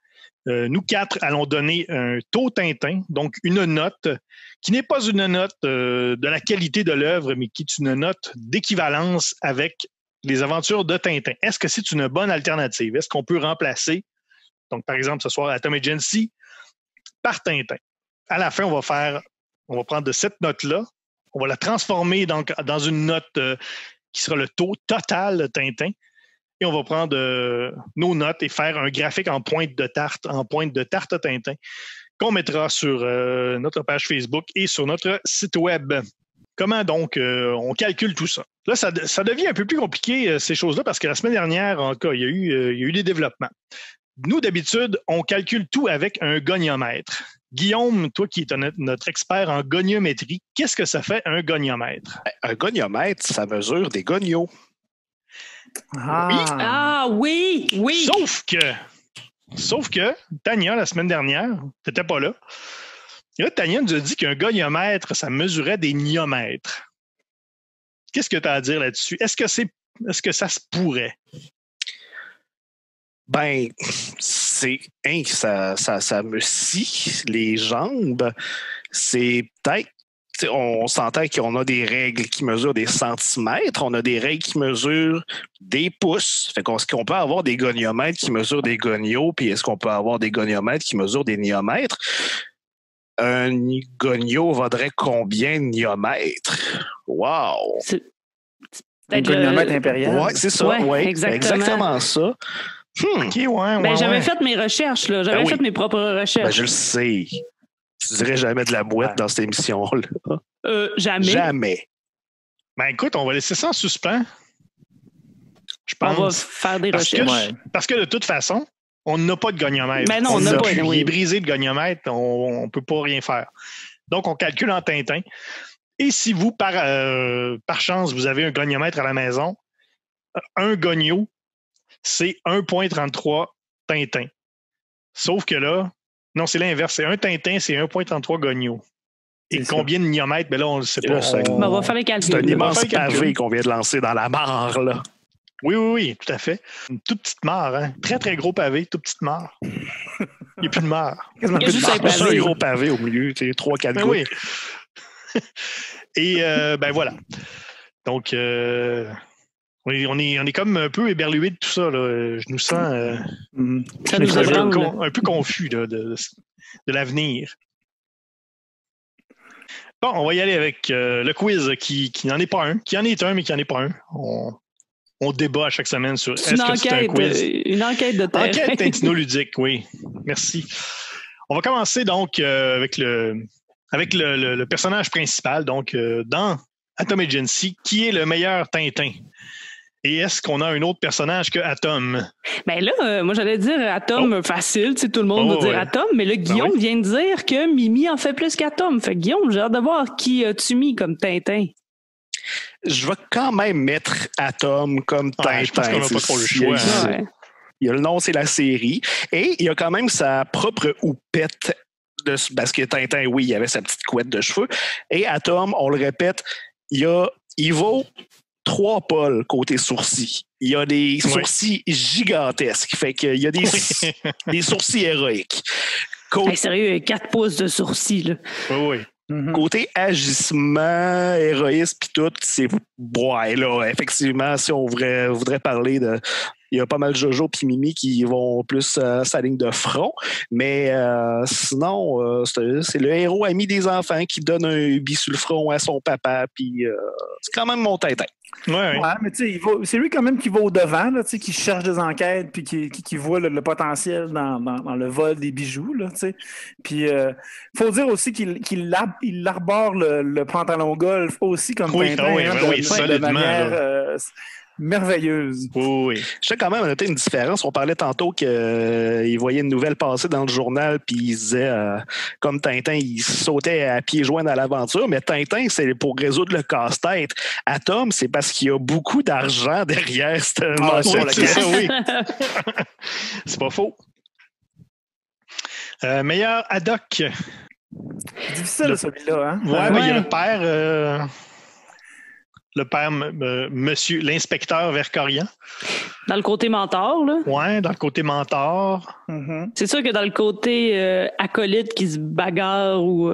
nous quatre allons donner un taux Tintin, donc une note qui n'est pas une note de la qualité de l'œuvre, mais qui est une note d'équivalence avec les aventures de Tintin. Est-ce que c'est une bonne alternative? Est-ce qu'on peut remplacer, donc par exemple ce soir Atom Agency, par Tintin? À la fin, on va prendre de cette note-là, on va la transformer donc dans une note qui sera le taux total Tintin, et on va prendre nos notes et faire un graphique en pointe de tarte Tintin, qu'on mettra sur notre page Facebook et sur notre site web. Comment donc on calcule tout ça? Là, ça devient un peu plus compliqué, ces choses-là, parce que la semaine dernière, en cas, il y a eu des développements. Nous, d'habitude, on calcule tout avec un goniomètre. Guillaume, toi qui es notre expert en goniométrie, qu'est-ce que ça fait un goniomètre? Un goniomètre, ça mesure des gonios. Oui. Sauf que Tania, la semaine dernière, t'étais pas là. Et là, Tania nous a dit qu'un goniomètre, ça mesurait des niomètres. Qu'est-ce que tu as à dire là-dessus? Est-ce que ça se pourrait? Ben, c'est ça me scie les jambes. C'est peut-être, on s'entend qu'on a des règles qui mesurent des centimètres, on a des règles qui mesurent des pouces. Fait est-ce qu'on peut avoir des goniomètres qui mesurent des gonios, puis est-ce qu'on peut avoir des goniomètres qui mesurent des niomètres? Un gonio vaudrait combien de niomètres? Wow! Un goniomètre impérial? Oui, c'est ça. Ouais, exactement ça. OK, ouais. J'avais fait mes recherches, là. J'avais fait mes propres recherches. Ben, je le sais. Tu dirais jamais de la boîte dans cette émission-là. Jamais. Ben écoute, on va laisser ça en suspens. Je pense. On va faire des recherches. Parce que de toute façon, on n'a pas de goniomètre. Ben non, on n'a pas. Il est brisé le goniomètre, on ne peut pas rien faire. Donc, on calcule en Tintin. Et si vous, par chance, vous avez un goniomètre à la maison, un gonio, c'est 1,33 Tintin. Sauf que là, Non, c'est l'inverse. C'est un Tintin, c'est 1,33 Gogno. Et C'est combien de niomètres? Ben là, on ne sait pas. Ben, on va faire les calculs. C'est un là. immense faire le pavé qu'on vient de lancer dans la mare, là. Oui, tout à fait. Une toute petite mare, hein? Très, très gros pavé, toute petite mare. Il n'y a plus de mare. Quasiment Il y a plus de juste un barbe. C'est un pavé. gros pavé au milieu, 3-4 Ben gouttes. oui. Et ben voilà. Donc, on est comme un peu éberlué de tout ça. Là. Je nous sens Mhm. Ça nous ébranle. un peu confus là, de l'avenir. Bon, on va y aller avec le quiz qui n'en est pas un, qui en est un, mais qui n'en est pas un. On débat à chaque semaine sur C'est est-ce que c'est un quiz. une enquête de terrain. Enquête tintinoludique, oui. Merci. On va commencer donc avec le personnage principal, donc dans Atom Agency, qui est le meilleur Tintin. Et est-ce qu'on a un autre personnage que Atom? Ben là, moi j'allais dire Atom facile, tu sais, tout le monde Oh, va dire ouais. Atom, mais là, Guillaume oui. vient de dire que Mimi en fait plus qu'Atom. Fait que Guillaume, j'ai hâte de voir qui as-tu mis comme Tintin. Je vais quand même mettre Atom comme Tintin. Je pense qu'on n'a pas trop le Il y a- choix. Ouais. Il y a le nom, c'est la série. Et il y a quand même sa propre houppette. Parce que Tintin, oui, il avait sa petite couette de cheveux. Et Atom, on le répète, il vaut 3 pôles côté sourcils. Il y a des sourcils gigantesques. Fait qu'il y a des sourcils héroïques. Hey, sérieux, 4 pouces de sourcils. Là. Oui. Mhm. Côté agissement, héroïsme, puis tout, c'est. Ouais, là, effectivement, si on voudrait parler de. Il y a pas mal de Jojo puis Mimi qui vont plus sa ligne de front. Mais sinon, c'est le héros ami des enfants qui donne un ubi sur le front à son papa. Puis c'est quand même mon Tintin. Ouais. Ouais, mais tu sais, c'est lui quand même qui va au-devant, là, tu sais, qui cherche des enquêtes puis qui voit le potentiel dans le vol des bijoux, là, tu sais. Puis, faut dire aussi qu'il arbore le pantalon golf aussi comme Oui, Tintin, oui, hein, oui, de solidement, manière merveilleuse. Oui. Je sais quand même noter une différence. On parlait tantôt qu'il voyait une nouvelle passer dans le journal, puis il disait, comme Tintin, il sautait à pieds joints dans l'aventure, mais Tintin, c'est pour résoudre le casse-tête. Atom, c'est parce qu'il y a beaucoup d'argent derrière cette mention. Oui, c'est ça, oui. C'est pas faux. Meilleur Haddock. Difficile, celui-là, hein? Ouais, mais il y a le père, monsieur, l'inspecteur Vercorian. Dans le côté mentor, là. Ouais, dans le côté mentor. Mhm. C'est sûr que dans le côté acolyte qui se bagarre ou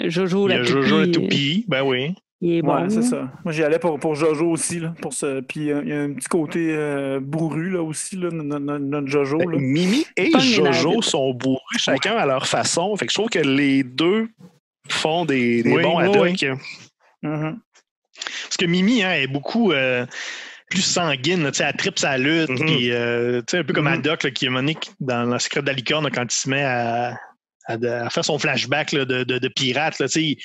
Jojo Il y la a Jojo la toupie, toupie, ben oui. il est bon. Ouais, c'est ça. Moi, j'y allais pour Jojo aussi, là, pour ce. Puis il y a un petit côté bourru là aussi, là, notre Jojo. Là. Mimi et Pogne les Jojo nerfs. sont bourrus chacun à leur façon. Fait que je trouve que les deux font des Oui, bons oui, Haddock. Mhm. Parce que Mimi hein, est beaucoup plus sanguine. Là, elle tripe sa lutte. Mhm. Puis, un peu comme Haddock là, qui est Monique dans La Secret de la licorne là, quand il se met à faire son flashback là, de pirate. Là, c'est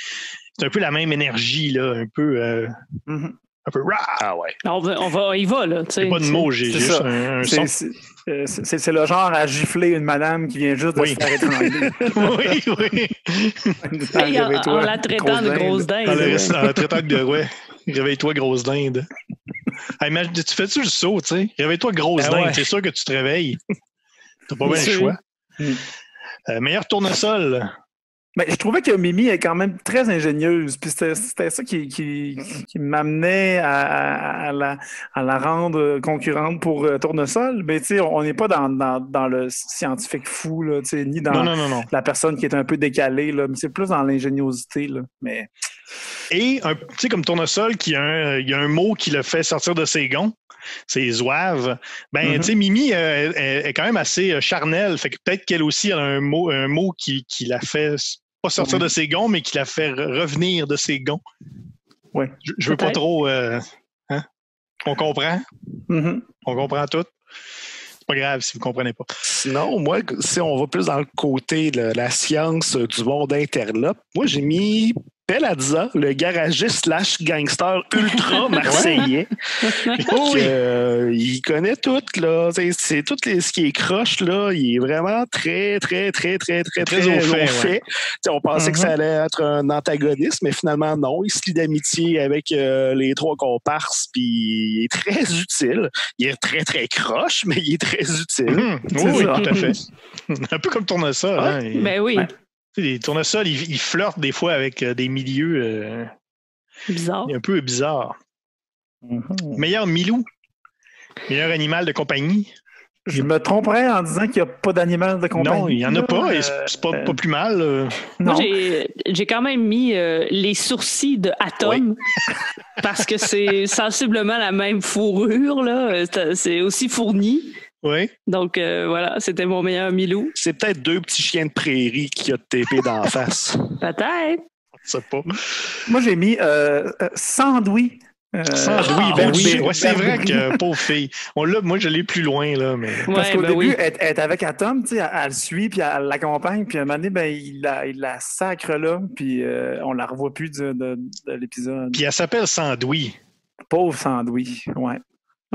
un peu la même énergie, là, un peu Mhm. rah! Ah ouais. On y va, là. C'est pas de mots, j'ai C'est juste ça. un son. C'est le genre à gifler une madame qui vient juste de Oui. se faire étrangler. oui. Hey, en la traitant de grosse dinde. En ouais. la traitant de ouais. Réveille-toi, grosse dinde. Hey, tu fais-tu le saut, tu sais? Réveille-toi, grosse Ben dinde. ouais. C'est sûr que tu te réveilles. T'as pas bien le sûr. choix. Mm. Meilleur tournesol. Mais je trouvais que Mimi est quand même très ingénieuse. Puis c'était ça qui m'amenait à la rendre concurrente pour Tournesol. Mais tu sais, on n'est pas dans le scientifique fou, là, tu sais, ni dans Non. la personne qui est un peu décalée, là, mais c'est plus dans l'ingéniosité. Là. Mais Et, tu sais, comme tournesol, il y a un mot qui le fait sortir de ses gonds. C'est zouave. Ben, tu sais, Mimi est quand même assez charnelle. Fait que peut-être qu'elle aussi a un mot qui la fait pas sortir de ses gonds, mais qui la fait revenir de ses gonds. ouais. Je veux pas Peut-être. trop. On comprend? Mhm. On comprend tout? C'est pas grave si vous comprenez pas. Sinon, moi, si on va plus dans le côté de la science du monde interlope, moi, j'ai mis Pelazza, le garagiste / gangster ultra marseillais. Il connaît tout, là. C'est tout ce qui est croche, là. Il est vraiment très au fait. On pensait que ça allait être un antagoniste, mais finalement, non. Il se lie d'amitié avec les 3 comparses, puis il est très utile. Il est très croche, mais il est très utile. Oui, tout à fait. Un peu comme Tournesol. Ouais. Hein, Ben oui. Les Tournesol, ils flirtent des fois avec des milieux bizarre. Un peu bizarres. Meilleur Milou. Meilleur animal de compagnie. Je me tromperais en disant qu'il n'y a pas d'animal de compagnie. Non, il n'y en a pas. Et c'est pas plus mal. Moi, j'ai quand même mis les sourcils de Atom parce que c'est sensiblement la même fourrure. Là. C'est aussi fourni. Oui. Donc, voilà, c'était mon meilleur Milou. C'est peut-être 2 petits chiens de prairie qui a tapé dans la face. Peut-être. Je sais pas. Moi, j'ai mis Sandoui. C'est vrai que pauvre fille. Moi, je l'ai plus loin, là. Mais... Parce qu'au début, elle est avec Atom, elle le suit, puis elle l'accompagne, puis à un moment donné, il la sacre là, puis on la revoit plus de l'épisode. Puis elle s'appelle Sandoui. Pauvre Sandoui, ouais.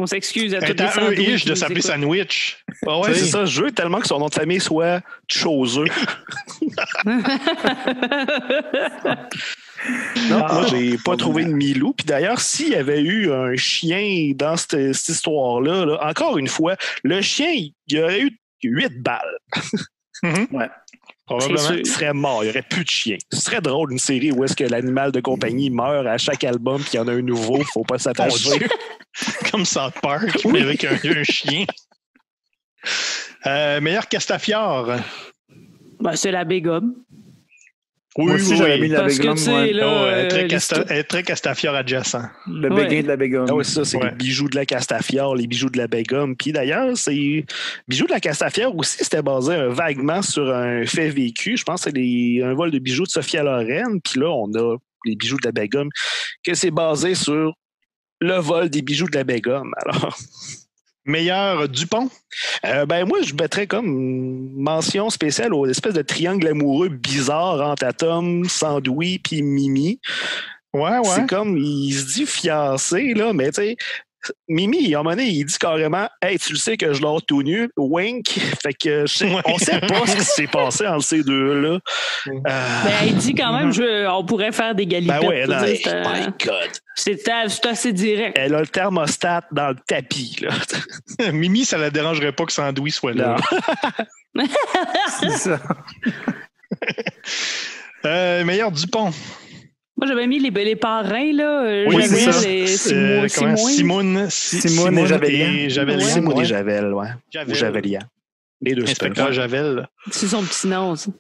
On s'excuse à tous les sandwichs de s'appeler Sandwich. Ah ouais, c'est ça. Je veux tellement que son nom de famille soit Choseux. Non, moi, j'ai pas trouvé de Milou. Puis d'ailleurs, s'il y avait eu un chien dans cette histoire-là, là, encore une fois, le chien, il aurait eu 8 balles. Ouais. Probablement, il serait mort. Il n'y aurait plus de chien. Ce serait drôle, une série où est-ce que l'animal de compagnie meurt à chaque album puis il y en a un nouveau. Faut pas s'attacher. Comme South Park, mais avec un chien. Meilleur Castafiore. Ben, c'est la Bégum. Oui, j'avais mis la parce Bégum. Que, tu sais, là, très Castafiore adjacent. Le béguin de la Bégum. Ah oui, c'est ça, c'est les bijoux de la Castafiore, les bijoux de la Bégum. Puis d'ailleurs, c'est bijoux de la Castafiore aussi, c'était basé vaguement sur un fait vécu. Je pense que c'est un vol de bijoux de Sophia Loren. Puis là, on a les bijoux de la Bégum, que c'est basé sur le vol des bijoux de la Bégum. Alors... Meilleur Dupont? Moi, je mettrais comme mention spéciale aux espèces de triangle amoureux bizarre entre Atom, Sandoui puis Mimi. Ouais. C'est comme, il se dit fiancé, là, mais tu sais, Mimi, à un moment donné, il dit carrément « Hey, tu le sais que je l'ai tout nu, wink ». Fait que on sait pas ce qui s'est passé entre ces deux-là. Il dit quand même on pourrait faire des galipettes. My God. C'est assez direct. Elle a le thermostat dans le tapis, là. Mimi, ça la dérangerait pas que Sandoui soit là. C'est ça. Meilleur Dupont. Moi, j'avais mis les parrains, là. Oui, c'est ça. Simone et Javel. Simone et Javel, ouais. Ou Javelia. Les deux. Inspecteur Javel. C'est son petit nom, ça.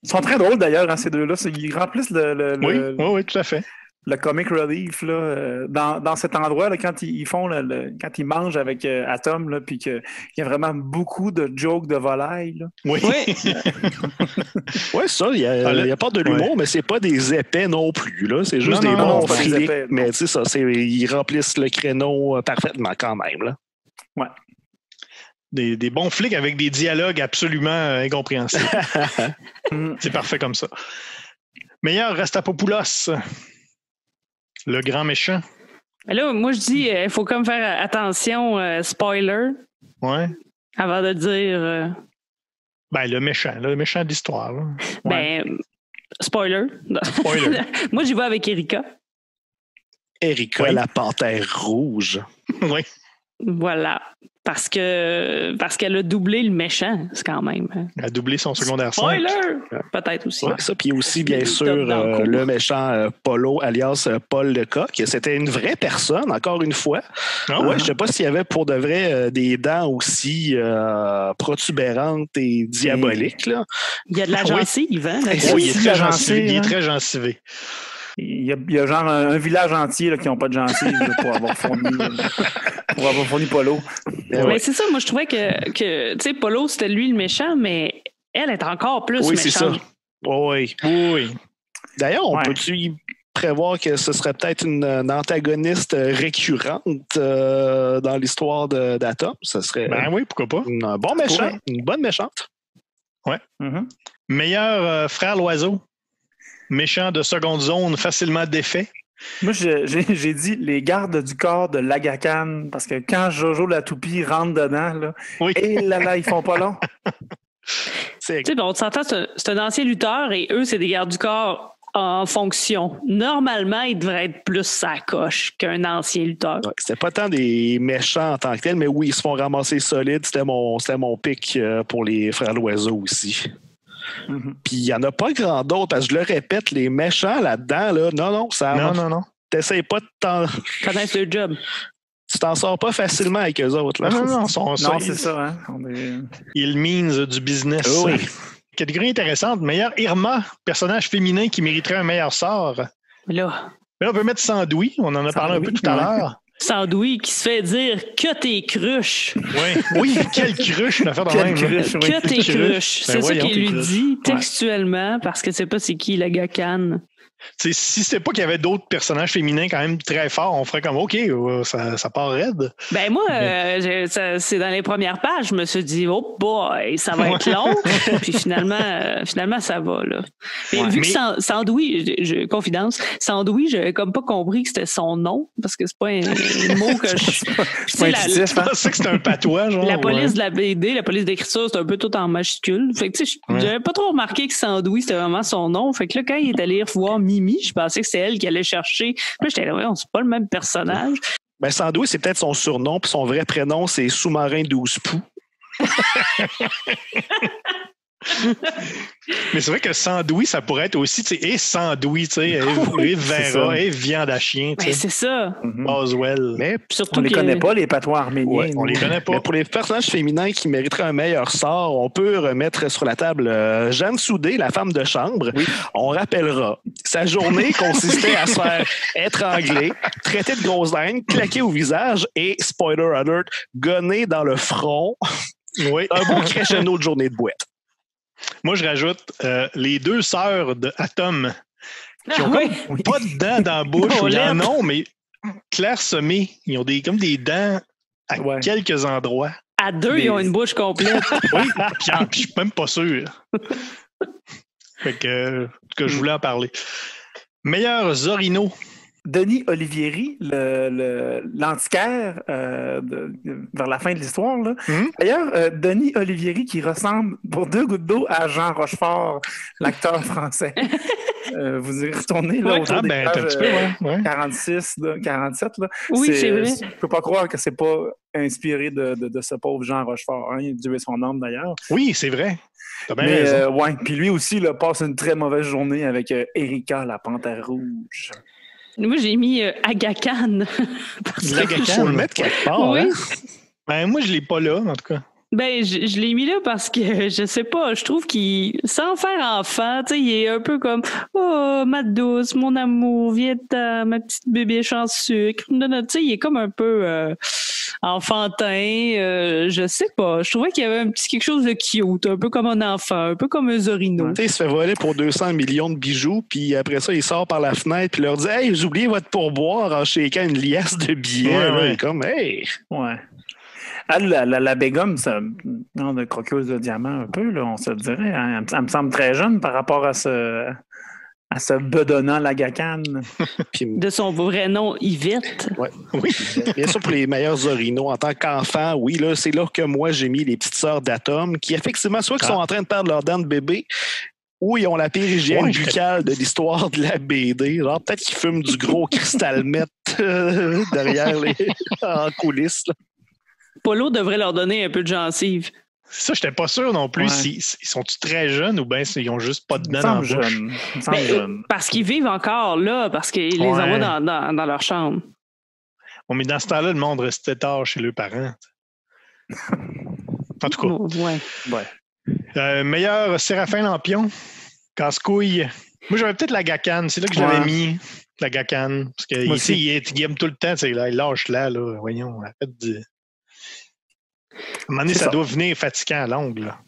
Ils sont très drôles, d'ailleurs, ces deux-là. Ils remplissent Oui, tout à fait. Le comic relief là, dans cet endroit là, quand ils font quand ils mangent avec Atom là, puis qu'il y a vraiment beaucoup de jokes de volaille. Là. Oui. Oui, ça, il y a pas de l'humour, mais c'est pas des épais non plus. Là. C'est juste des bons flics. Mais tu sais ça, ils remplissent le créneau parfaitement quand même. Là. Ouais. Des bons flics avec des dialogues absolument incompréhensibles. C'est parfait comme ça. Meilleur Rastapopoulos. Le grand méchant. Mais là, moi, je dis, il faut comme faire attention, spoiler. Ouais. Avant de dire... le méchant de l'histoire. Là. Ouais. Spoiler. Moi, j'y vais avec Erika. Erika, la panthère rouge. Oui. Voilà. Parce qu'elle a doublé le méchant, c'est quand même. Elle a doublé son secondaire 5. Spoiler! Peut-être aussi. Ouais, ça, puis aussi, bien sûr, le méchant Polo, alias Paul Lecoq. C'était une vraie personne, encore une fois. Je ne sais pas s'il y avait pour de vrai des dents aussi protubérantes et diaboliques. Là. Il y a de la gencive, hein? Oui, il est très gencivé. Il y a genre un village entier là, qui n'ont pas de gencives pour avoir fourni Polo. Mais c'est ça, moi je trouvais que tu sais, Polo, c'était lui le méchant, mais elle est encore plus méchante. Oui, c'est ça. Oui. D'ailleurs, on peut-tu prévoir que ce serait peut-être une antagoniste récurrente dans l'histoire d'Atom? Ce serait oui, pourquoi pas? Un bon méchant, une bonne méchante. Ouais. Mm-hmm. Meilleur frère l'oiseau. méchant de seconde zone facilement défait. Moi, j'ai dit les gardes du corps de l'Agacan, parce que quand Jojo la toupie rentre dedans, là, Oui. et là, ils font pas long. Tu sais, on s'entend, c'est un ancien lutteur et eux, c'est des gardes du corps en fonction. Normalement, ils devraient être plus sa coche qu'un ancien lutteur. Ouais, c'était pas tant des méchants en tant que tels, mais oui, ils se font ramasser solides. C'était mon pic pour les frères Loiseau aussi. Mm-hmm. Puis il n'y en a pas grand d'autres, parce que je le répète, les méchants là-dedans, là, non, ça Non. t'essayes pas de t'en... Connaissent le job. Tu t'en sors pas facilement avec eux autres. Là. Non, C'est ça. Hein? Ils means du business. Oui. Catégorie intéressante. Meilleur Irma, personnage féminin qui mériterait un meilleur sort. Là, Mais là, on peut mettre Sandoui. On en a parlé un peu tout à l'heure. Sandoui qui se fait dire que t'es cruche. Oui, quelle cruche, une affaire de même. Que t'es cruche. C'est ça qu'il lui dit Ouais. textuellement parce que c'est pas c'est qui la gacane. T'sais, si c'était pas qu'il y avait d'autres personnages féminins quand même très forts, on ferait comme OK, ça part raide. Ben moi, c'est dans les premières pages, je me suis dit oh boy, ça va être long. Puis finalement ça va là. Mais vu que Sandoui, confidence, Sandoui, j'avais comme pas compris que c'était son nom parce que c'est pas un mot que je. Je pensais que c'était un patois, genre. La police de la BD, la police d'écriture, c'est un peu tout en majuscule. Fait que tu sais, j'avais pas trop remarqué que Sandoui c'était vraiment son nom. Fait que là, quand il est allé revoir Mimi, je pensais que c'était elle qui allait chercher. Puis là, j'étais là, c'est pas le même personnage. Ben, Sandoui, c'est peut-être son surnom, puis son vrai prénom, c'est Sous-marin 12 poux. Mais c'est vrai que Sandoui, ça pourrait être aussi, tu sais, et Sandoui, tu sais, et Vera, et Viande à chien, tu sais. C'est ça. Boswell. Mais Surtout on les connaît pas, les patois arméniens. Ouais, on les connaît pas. Mais pour les personnages féminins qui mériteraient un meilleur sort, on peut remettre sur la table Jeanne Soudé, la femme de chambre. Oui. On rappellera. Sa journée consistait à se faire étrangler, traiter de grosse laine, claquer au visage et, spoiler alert, gonner dans le front. Oui. Un beau crescendo de journée de boîte. Moi, je rajoute les deux sœurs de Atom qui ont comme pas de dents dans la bouche. Il y en a, mais clairsemées. Ils ont comme des dents à quelques endroits. À deux, ils ont une bouche complète. Oui, puis je suis même pas sûr. Fait que je voulais en parler. Meilleur Zorino. Denis Olivieri, l'antiquaire vers la fin de l'histoire. Là. D'ailleurs, Denis Olivieri qui ressemble pour 2 gouttes d'eau à Jean Rochefort, l'acteur français. Vous y retournez là, autour des pages 46, 47. Là. Oui, c'est vrai. Je ne peux pas croire que c'est pas inspiré de ce pauvre Jean Rochefort. Hein, Dieu et son âme d'ailleurs. Oui, c'est vrai. T'as bien raison. Puis lui aussi là, passe une très mauvaise journée avec Erika, la panthère rouge. Moi, j'ai mis Agacan. Faut le mettre quelque part. Oui. Hein? Ben, moi, je l'ai pas là, en tout cas. Ben, je l'ai mis là parce que, je sais pas, je trouve qu'il, sans faire enfant, tu sais, il est un peu comme « Oh, ma douce, mon amour, viens ma petite bébé en sucre. » Tu sais, il est comme un peu enfantin, je sais pas. Je trouvais qu'il y avait un petit quelque chose de cute, un peu comme un enfant, un peu comme un Zorino. Tu sais, il se fait voler pour 200 millions de bijoux, puis après ça, il sort par la fenêtre, puis leur dit « Hey, vous oubliez votre pourboire en shakeant une liasse de billets. » Là, il est comme « Hey! » Ouais. Ah, la Begum, ça, non, de croqueuse de diamant un peu, là, on se le dirait. Hein. Elle me semble très jeune par rapport à ce bedonnant Lagacan. De son vrai nom, Yvette. Ouais. Oui. Bien sûr, pour les meilleurs Zorino, en tant qu'enfant, oui, là, c'est là que moi, j'ai mis les petites sœurs d'Atom, qui effectivement, soit qu'ils sont en train de perdre leurs dents de bébé, ou ils ont la pire hygiène buccale de l'histoire de la BD. Genre, peut-être qu'ils fument du gros cristal meth derrière en coulisses, là. Polo devrait leur donner un peu de gencive. C'est ça, j'étais pas sûr non plus. Ils sont-ils très jeunes ou bien ils ont juste pas de dents dans la bouche? Parce qu'ils vivent encore là, parce qu'ils les envoient dans leur chambre. Bon, mais dans ce temps-là, le monde restait tard chez leurs parents. En tout cas. Meilleur Séraphin Lampion. Casse-couille. Moi, j'avais peut-être la Gacane. C'est là que je l'avais mis. La Gacane. Parce que ici, il aime tout le temps. Il lâche là. Voyons, arrête de... À un moment donné, ça doit venir fatigant à l'ongle. Là.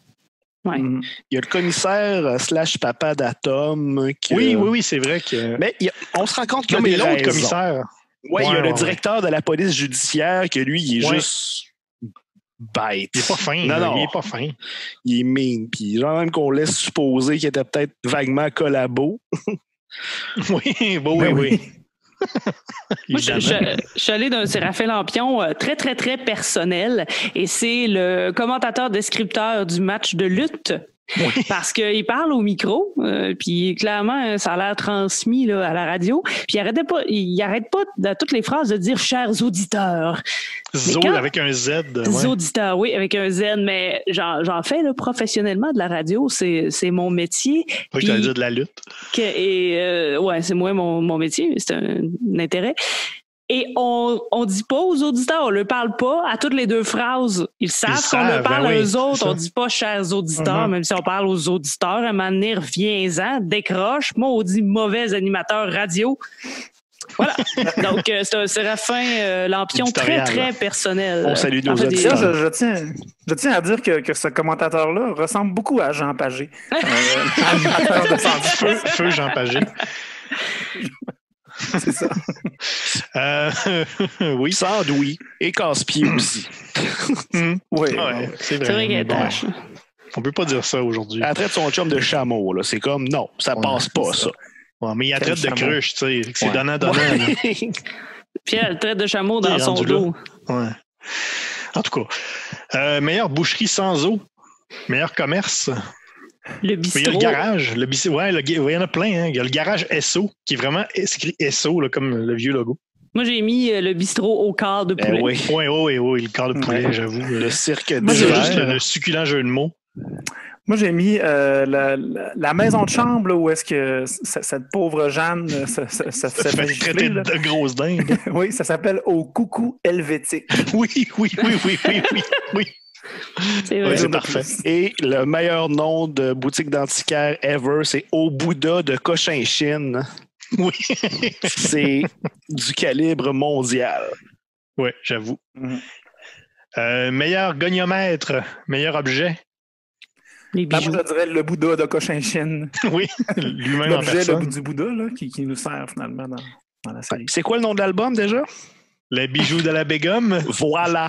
Ouais. Il y a le commissaire / papa d'Atom. Oui, c'est vrai que... Mais on se rend compte qu'il y a mais des l'autre raisons. commissaire... Oui, il y a le directeur de la police judiciaire que lui, il est juste bête. Il est pas fin. Non. Il est pas fin. Il est mean. Puis genre même qu'on laisse supposer qu'il était peut-être vaguement collabo. Oui, bon, oui. Moi, je suis allé d'un Séraphin Lampion très, très, très personnel et c'est le commentateur descripteur du match de lutte. Oui. Parce qu'il parle au micro, puis clairement, ça a l'air transmis là, à la radio. Puis il arrête pas dans toutes les phrases de dire « chers auditeurs ». Avec un Z. Ouais. Auditeurs, oui, avec un Z, mais j'en fais là, professionnellement de la radio, c'est mon métier. Pas que tu as dit de la lutte. Ouais, c'est moi mon métier, c'est un intérêt. Et on dit pas aux auditeurs, on leur parle pas à toutes les deux phrases. Ils savent qu'on leur parle à eux autres. On dit pas chers auditeurs, même si on parle aux auditeurs. À un moment donné, reviens-en, décroche. Moi, on dit mauvais animateur radio. Voilà. Donc, c'est un Séraphin Lampion très, très personnel. On salue nos auditeurs. Je tiens à dire que ce commentateur-là ressemble beaucoup à Jean Pagé. Animateur de Feu Jean Pagé. C'est ça. Oui. Sandouille et casse-pied aussi. Oui, ouais, c'est vrai qu'il bon, on peut pas dire ça aujourd'hui. Elle traite son chum de chameau, là. C'est comme, non, ça passe pas, ça. Ouais, mais il la traite de cruche, tu sais. C'est donnant-donnant. Ouais. Puis elle traite de chameau dans son dos. Ouais. En tout cas, meilleure boucherie sans eau. Meilleur commerce. Le bistrot. Il y a le garage. Il y en a plein. Hein. Il y a le garage SO, qui est vraiment écrit SO, là, comme le vieux logo. Moi, j'ai mis le bistrot au quart de poulet. Oui, le quart de poulet, j'avoue. Le cirque d'hiver. C'est juste le succulent jeu de mots. Moi, j'ai mis la maison de chambre là, où est-ce que cette pauvre Jeanne ça fait traiter de grosse dingue. Oui, ça s'appelle Au coucou helvétique. Oui. C'est parfait. Et le meilleur nom de boutique d'antiquaire ever, c'est Au Bouddha de Cochinchine. Oui. C'est du calibre mondial. Oui, j'avoue. Meilleur goniomètre, meilleur objet. Les bijoux. Moi, je dirais le Bouddha de Cochinchine. Oui, lui-même en personne. L'objet du Bouddha là, qui nous sert finalement dans la série. C'est quoi le nom de l'album déjà? Les bijoux de la Begum. Voilà.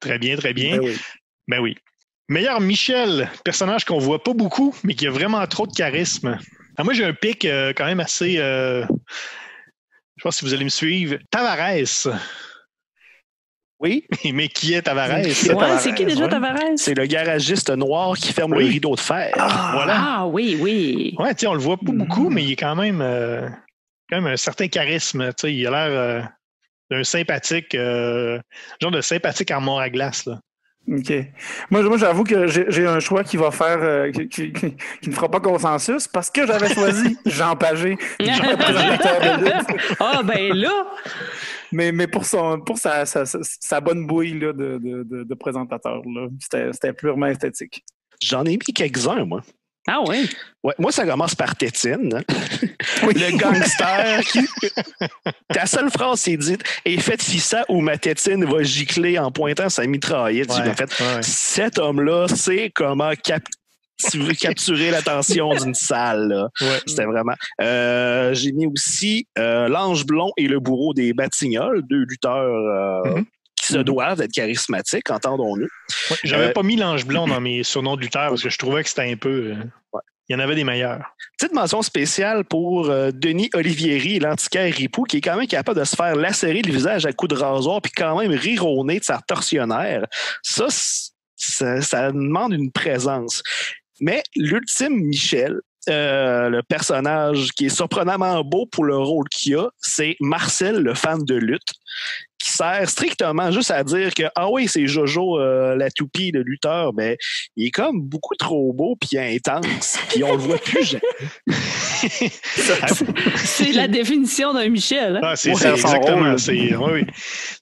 Très bien. Ben oui. Meilleur Michel, personnage qu'on voit pas beaucoup, mais qui a vraiment trop de charisme. Alors moi, j'ai un pic quand même assez... je sais pas si vous allez me suivre. Tavares. Oui. Mais qui est Tavares? C'est qui déjà Tavares? C'est le garagiste noir qui ferme le rideau de fer. Ah oui. Ouais, tu sais, on le voit pas beaucoup, mais il est quand même un certain charisme. Tu sais, il a l'air d'un sympathique, genre de sympathique armoire à glace, là. OK. Moi, j'avoue que j'ai un choix qui va faire qui ne fera pas consensus parce que j'avais choisi Jean Pagé, présentateur de lutte. Ah ben là! Mais pour sa bonne bouille là, de présentateur, là, c'était purement esthétique. J'en ai mis quelques-uns, moi. Ah oui? Ouais, moi, ça commence par Tétine. Hein? Le gangster qui... Ta seule phrase, c'est dit « Et faites fissa où ma tétine va gicler en pointant sa mitraillette. » En fait, cet homme-là sait comment capturer l'attention d'une salle. Là. Ouais. C'était vraiment... j'ai mis aussi l'Ange Blond et le bourreau des Batignolles, deux lutteurs... qui se doivent être charismatiques, entendons-nous. Ouais, j'avais pas mis l'Ange Blond dans mes surnoms de lutteurs parce que je trouvais que c'était un peu... Il y en avait des meilleurs. Petite mention spéciale pour Denis Olivieri, l'antiquaire Ripou, qui est quand même capable de se faire lacérer le visage à coups de rasoir puis quand même rire au nez de sa tortionnaire. Ça demande une présence. Mais l'ultime Michel, le personnage qui est surprenamment beau pour le rôle qu'il a, c'est Marcel, le fan de lutte, qui sert strictement juste à dire que ah oui, c'est Jojo la toupie, le lutteur, mais il est comme beaucoup trop beau puis intense, puis on le voit plus jamais. C'est la définition d'un Michel. Hein? Ah, c'est exactement. Oui.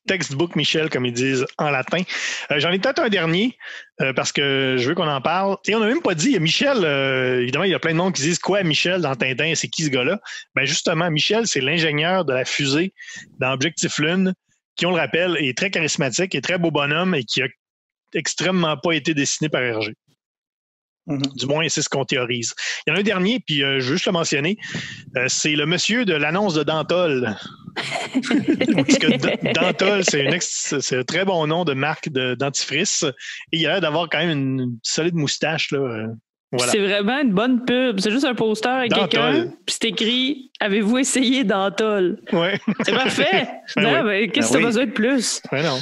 Textbook Michel, comme ils disent en latin. J'en ai peut-être un dernier, parce que je veux qu'on en parle. Et on n'a même pas dit, Michel, évidemment, il y a plein de monde qui disent quoi, Michel, dans Tintin, c'est qui ce gars-là? Ben justement, Michel, c'est l'ingénieur de la fusée dans Objectif Lune, qui, on le rappelle, est très charismatique, est très beau bonhomme et qui a extrêmement pas été dessiné par Hergé. Du moins, c'est ce qu'on théorise. Il y en a un dernier, puis je veux juste le mentionner. C'est le monsieur de l'annonce de Dantol. Parce que Dantol, c'est un très bon nom de marque de dentifrice. Et il a l'air d'avoir quand même une solide moustache, là. Voilà. C'est vraiment une bonne pub. C'est juste un poster avec quelqu'un, puis c'est écrit « Avez-vous essayé Dantol? » Ouais. C'est parfait. Qu'est-ce que tu as besoin de plus? Ben non.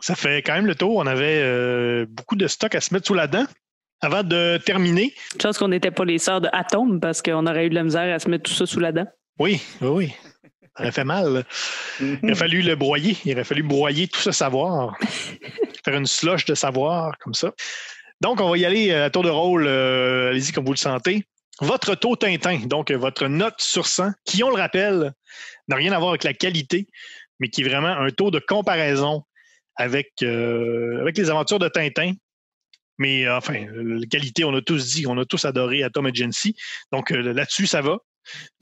Ça fait quand même le tour. On avait beaucoup de stock à se mettre sous la dent. Avant de terminer. Je pense qu'on n'était pas les sœurs de Atom parce qu'on aurait eu de la misère à se mettre tout ça sous la dent. Oui. Ça aurait fait mal. Il aurait fallu le broyer. Il aurait fallu broyer tout ce savoir. Faire une slush de savoir comme ça. Donc, on va y aller à tour de rôle. Allez-y comme vous le sentez. Votre taux Tintin, donc votre note sur 100, qui, on le rappelle, n'a rien à voir avec la qualité, mais qui est vraiment un taux de comparaison avec les aventures de Tintin. Mais enfin, la qualité, on a tous dit, on a tous adoré Atom Agency. Donc là-dessus, ça va.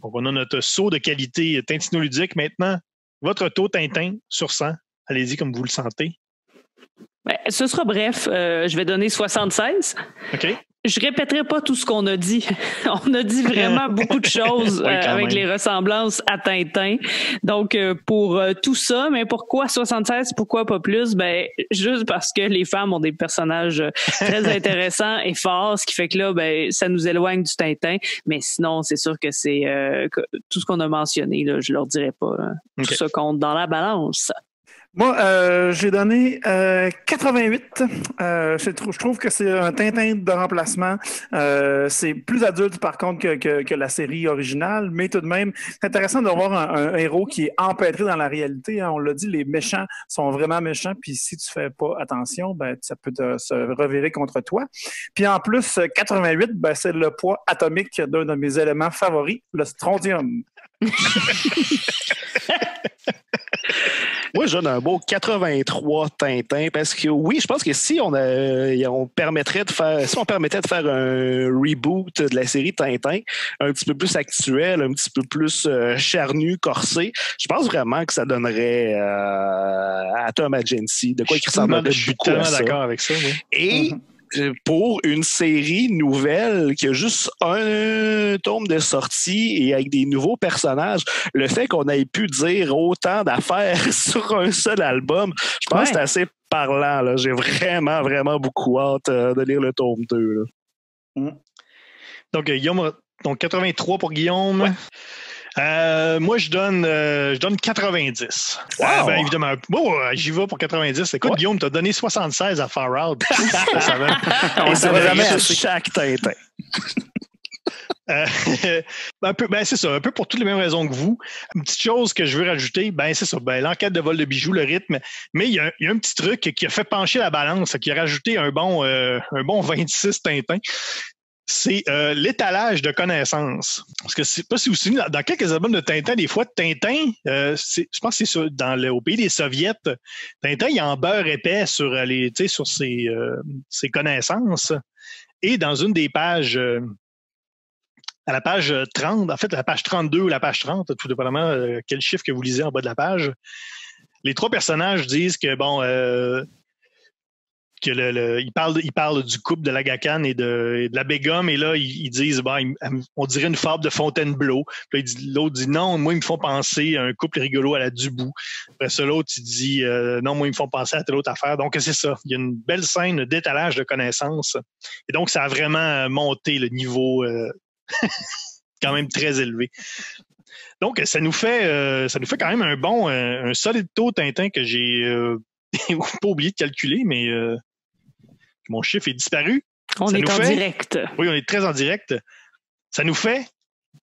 Donc, on a notre saut de qualité tintinoludique. Maintenant, votre taux Tintin sur 100, allez-y comme vous le sentez. Ben, ce sera bref. Je vais donner 76. OK. Je répéterai pas tout ce qu'on a dit. On a dit vraiment beaucoup de choses oui, avec les ressemblances à Tintin. Donc, pour tout ça, mais pourquoi 76? Pourquoi pas plus? Ben, juste parce que les femmes ont des personnages très intéressants et forts, ce qui fait que là, ben, ça nous éloigne du Tintin. Mais sinon, c'est sûr que c'est tout ce qu'on a mentionné, là, je leur dirais pas. Tout ça compte dans la balance. Moi, j'ai donné 88. Je trouve que c'est un Tintin de remplacement. C'est plus adulte, par contre, que la série originale, mais tout de même, c'est intéressant de voir un héros qui est empêtré dans la réalité. Hein. On l'a dit, les méchants sont vraiment méchants, puis si tu fais pas attention, ben, ça peut se revirer contre toi. Puis en plus, 88, ben, c'est le poids atomique d'un de mes éléments favoris, le strontium. Moi, je donne un beau 83 Tintin parce que oui, je pense que si on permettait de faire un reboot de la série Tintin, un petit peu plus actuel, un petit peu plus charnu, corsé, je pense vraiment que ça donnerait à Atom Agency de quoi qui ressemblerait beaucoup à ça. Je suis tellement d'accord avec ça. Oui. Et pour une série nouvelle qui a juste un tome de sortie et avec des nouveaux personnages, le fait qu'on ait pu dire autant d'affaires sur un seul album, je pense que c'est assez parlant. Là. J'ai vraiment, vraiment beaucoup hâte de lire le tome 2. Là. Donc, Guillaume, 83 pour Guillaume. Ouais. Moi, je donne 90. Wow. Ben, évidemment, j'y vais pour 90. Écoute, Guillaume, t'as donné 76 à Far Out. On ça va jamais à chaque Tintin. C'est ça, un peu pour toutes les mêmes raisons que vous. Une petite chose que je veux rajouter, c'est ça, l'enquête de vol de bijoux, le rythme, mais il y a un petit truc qui a fait pencher la balance, qui a rajouté un bon 26 Tintin. C'est l'étalage de connaissances. Parce que je sais pas si vous vous souvenez, dans quelques albums de Tintin, des fois, Tintin, je pense que c'est au pays des Soviets, Tintin, il en beurre épais sur ses connaissances. Et dans une des pages, à la page 30, en fait, la page 32 ou la page 30, tout dépendamment quel chiffre que vous lisez en bas de la page, les trois personnages disent que, ils parlent du couple de l'Aga Khan et de la Begum, et là, ils disent, on dirait une fable de Fontainebleau. Puis l'autre dit, non, moi, ils me font penser à un couple rigolo à la Dubou. Après ça, l'autre, il dit, non, moi, ils me font penser à telle autre affaire. Donc, c'est ça. Il y a une belle scène d'étalage de connaissances. Et donc, ça a vraiment monté le niveau quand même très élevé. Donc, ça nous fait quand même un solide taux Tintin que j'ai pas oublié de calculer, mais mon chiffre est disparu. On est en direct. Oui, on est très en direct. Ça nous fait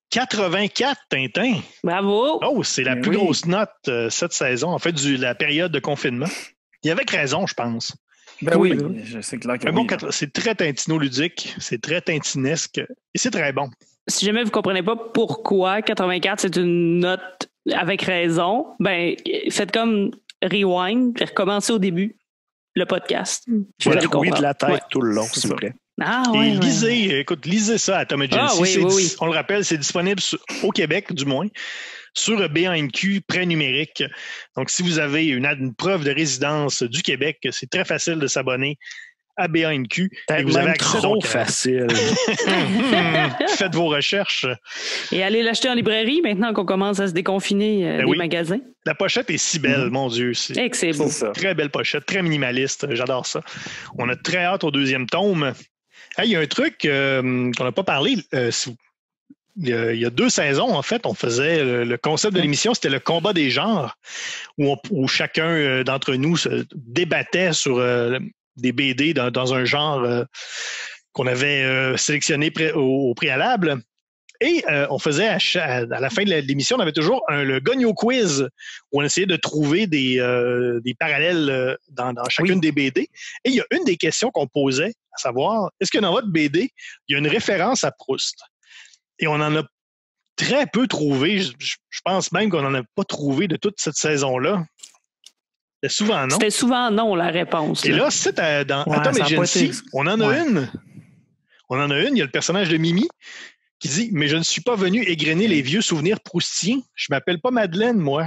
84 Tintin. Bravo! Oh, c'est la plus grosse note cette saison, en fait, la période de confinement. Il y avait raison, je pense. Oui, c'est clair que c'est très tintinoludique, c'est très tintinesque et c'est très bon. Si jamais vous ne comprenez pas pourquoi 84, c'est une note avec raison, faites comme rewind, recommencez au début le podcast. Oui, de la tête tout le long, s'il vous plaît. Lisez ça à Atom Agency. On le rappelle, c'est disponible au Québec, du moins, sur BANQ prêt numérique. Donc, si vous avez une preuve de résidence du Québec, c'est très facile de s'abonner à BANQ. Et vous avez accès trop facile. Faites vos recherches. Et allez l'acheter en librairie maintenant qu'on commence à se déconfiner des magasins. La pochette est si belle, mon Dieu. C'est beau. Très belle pochette, très minimaliste. J'adore ça. On a très hâte au deuxième tome. Il y a un truc qu'on n'a pas parlé. Il y a 2 saisons, en fait, on faisait le concept de l'émission, c'était le combat des genres, où chacun d'entre nous se débattait sur des BD dans un genre qu'on avait sélectionné au préalable. Et on faisait à la fin de l'émission, on avait toujours le Gogno Quiz où on essayait de trouver des parallèles dans chacune des BD. Et il y a une des questions qu'on posait, à savoir, est-ce que dans votre BD, il y a une référence à Proust? Et on en a très peu trouvé. Je pense même qu'on n'en a pas trouvé de toute cette saison-là. C'était souvent non. C'était souvent non, la réponse. Et là, c'est dans Atom Agency, on en a une. On en a une. Il y a le personnage de Mimi qui dit « Mais je ne suis pas venu égrener les vieux souvenirs proustiens. Je m'appelle pas Madeleine, moi. »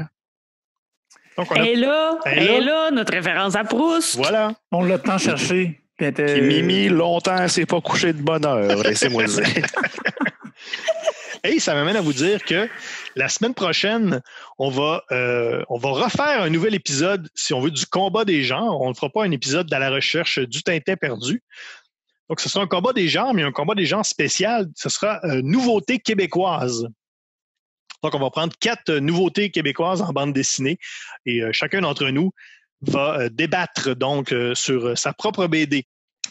Et là, notre référence à Proust. Voilà. On l'a tant cherché. Puis Mimi, longtemps, s'est pas couché de bonne heure. Laissez-moi le dire. Et ça m'amène à vous dire que la semaine prochaine, on va refaire un nouvel épisode, si on veut, du combat des genres. On ne fera pas un épisode à la recherche du Tintin perdu. Donc, ce sera un combat des genres, mais un combat des genres spécial. Ce sera nouveautés québécoises. Donc, on va prendre 4 nouveautés québécoises en bande dessinée et chacun d'entre nous va débattre donc sur sa propre BD.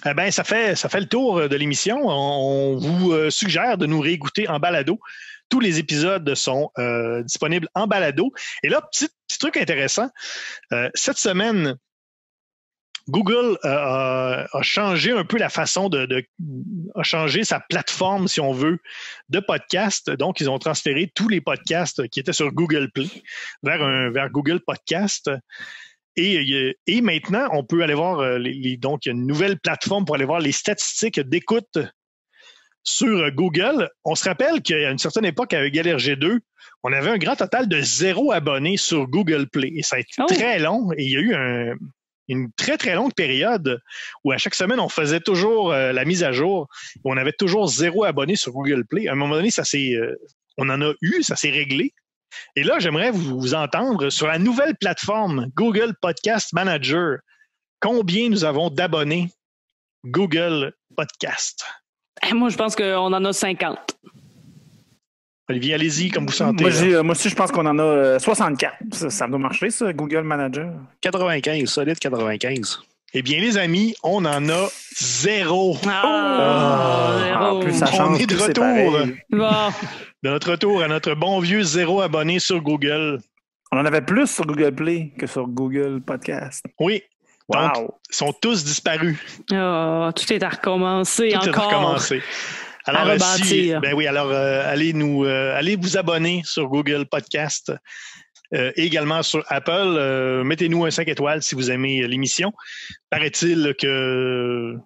Eh bien, ça fait le tour de l'émission. On vous suggère de nous réécouter en balado. Tous les épisodes sont disponibles en balado. Et là, petit truc intéressant. Cette semaine, Google a changé un peu la façon a changé sa plateforme, si on veut, de podcast. Donc, ils ont transféré tous les podcasts qui étaient sur Google Play vers Google Podcast. Et maintenant, on peut aller voir donc il y a une nouvelle plateforme pour aller voir les statistiques d'écoute sur Google. On se rappelle qu'à une certaine époque, avec GalRG2, on avait un grand total de 0 abonnés sur Google Play. Et ça a été très long. Et il y a eu une très, très longue période où à chaque semaine, on faisait toujours la mise à jour. On avait toujours 0 abonnés sur Google Play. À un moment donné, on en a eu, ça s'est réglé. Et là, j'aimerais vous entendre sur la nouvelle plateforme Google Podcast Manager. Combien nous avons d'abonnés Google Podcast? Moi, je pense qu'on en a 50. Olivier, allez-y, comme vous sentez. Moi aussi, je pense qu'on en a 64. Ça doit marcher, ça, Google Manager. 95, solide 95. Eh bien, les amis, on en a 0. Zéro. Plus ça change, on est de plus c'est retour. pareil. Bon. De notre retour à notre bon vieux 0 abonnés sur Google. On en avait plus sur Google Play que sur Google Podcast. Oui. Donc, Wow. ils sont tous disparus. Tout est à recommencer Tout encore. est à recommencer. Alors, À rebâtir. allez vous abonner sur Google Podcast. Également sur Apple. Mettez-nous un 5 étoiles si vous aimez l'émission. Paraît-il que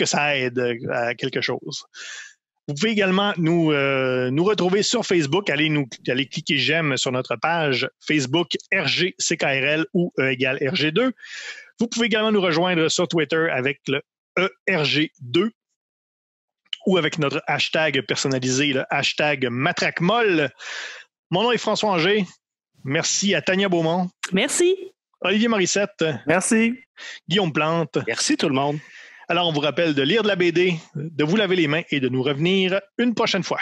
ça aide à quelque chose. Vous pouvez également nous retrouver sur Facebook. Allez cliquer j'aime sur notre page Facebook RGCKRL ou E = RG2. Vous pouvez également nous rejoindre sur Twitter avec le ERG2 ou avec notre hashtag personnalisé, le hashtag MatraqueMolle. Mon nom est François Angers. Merci à Tania Beaumont. Merci. Olivier Morissette. Merci. Guillaume Plante. Merci tout le monde. Alors, on vous rappelle de lire de la BD, de vous laver les mains et de nous revenir une prochaine fois.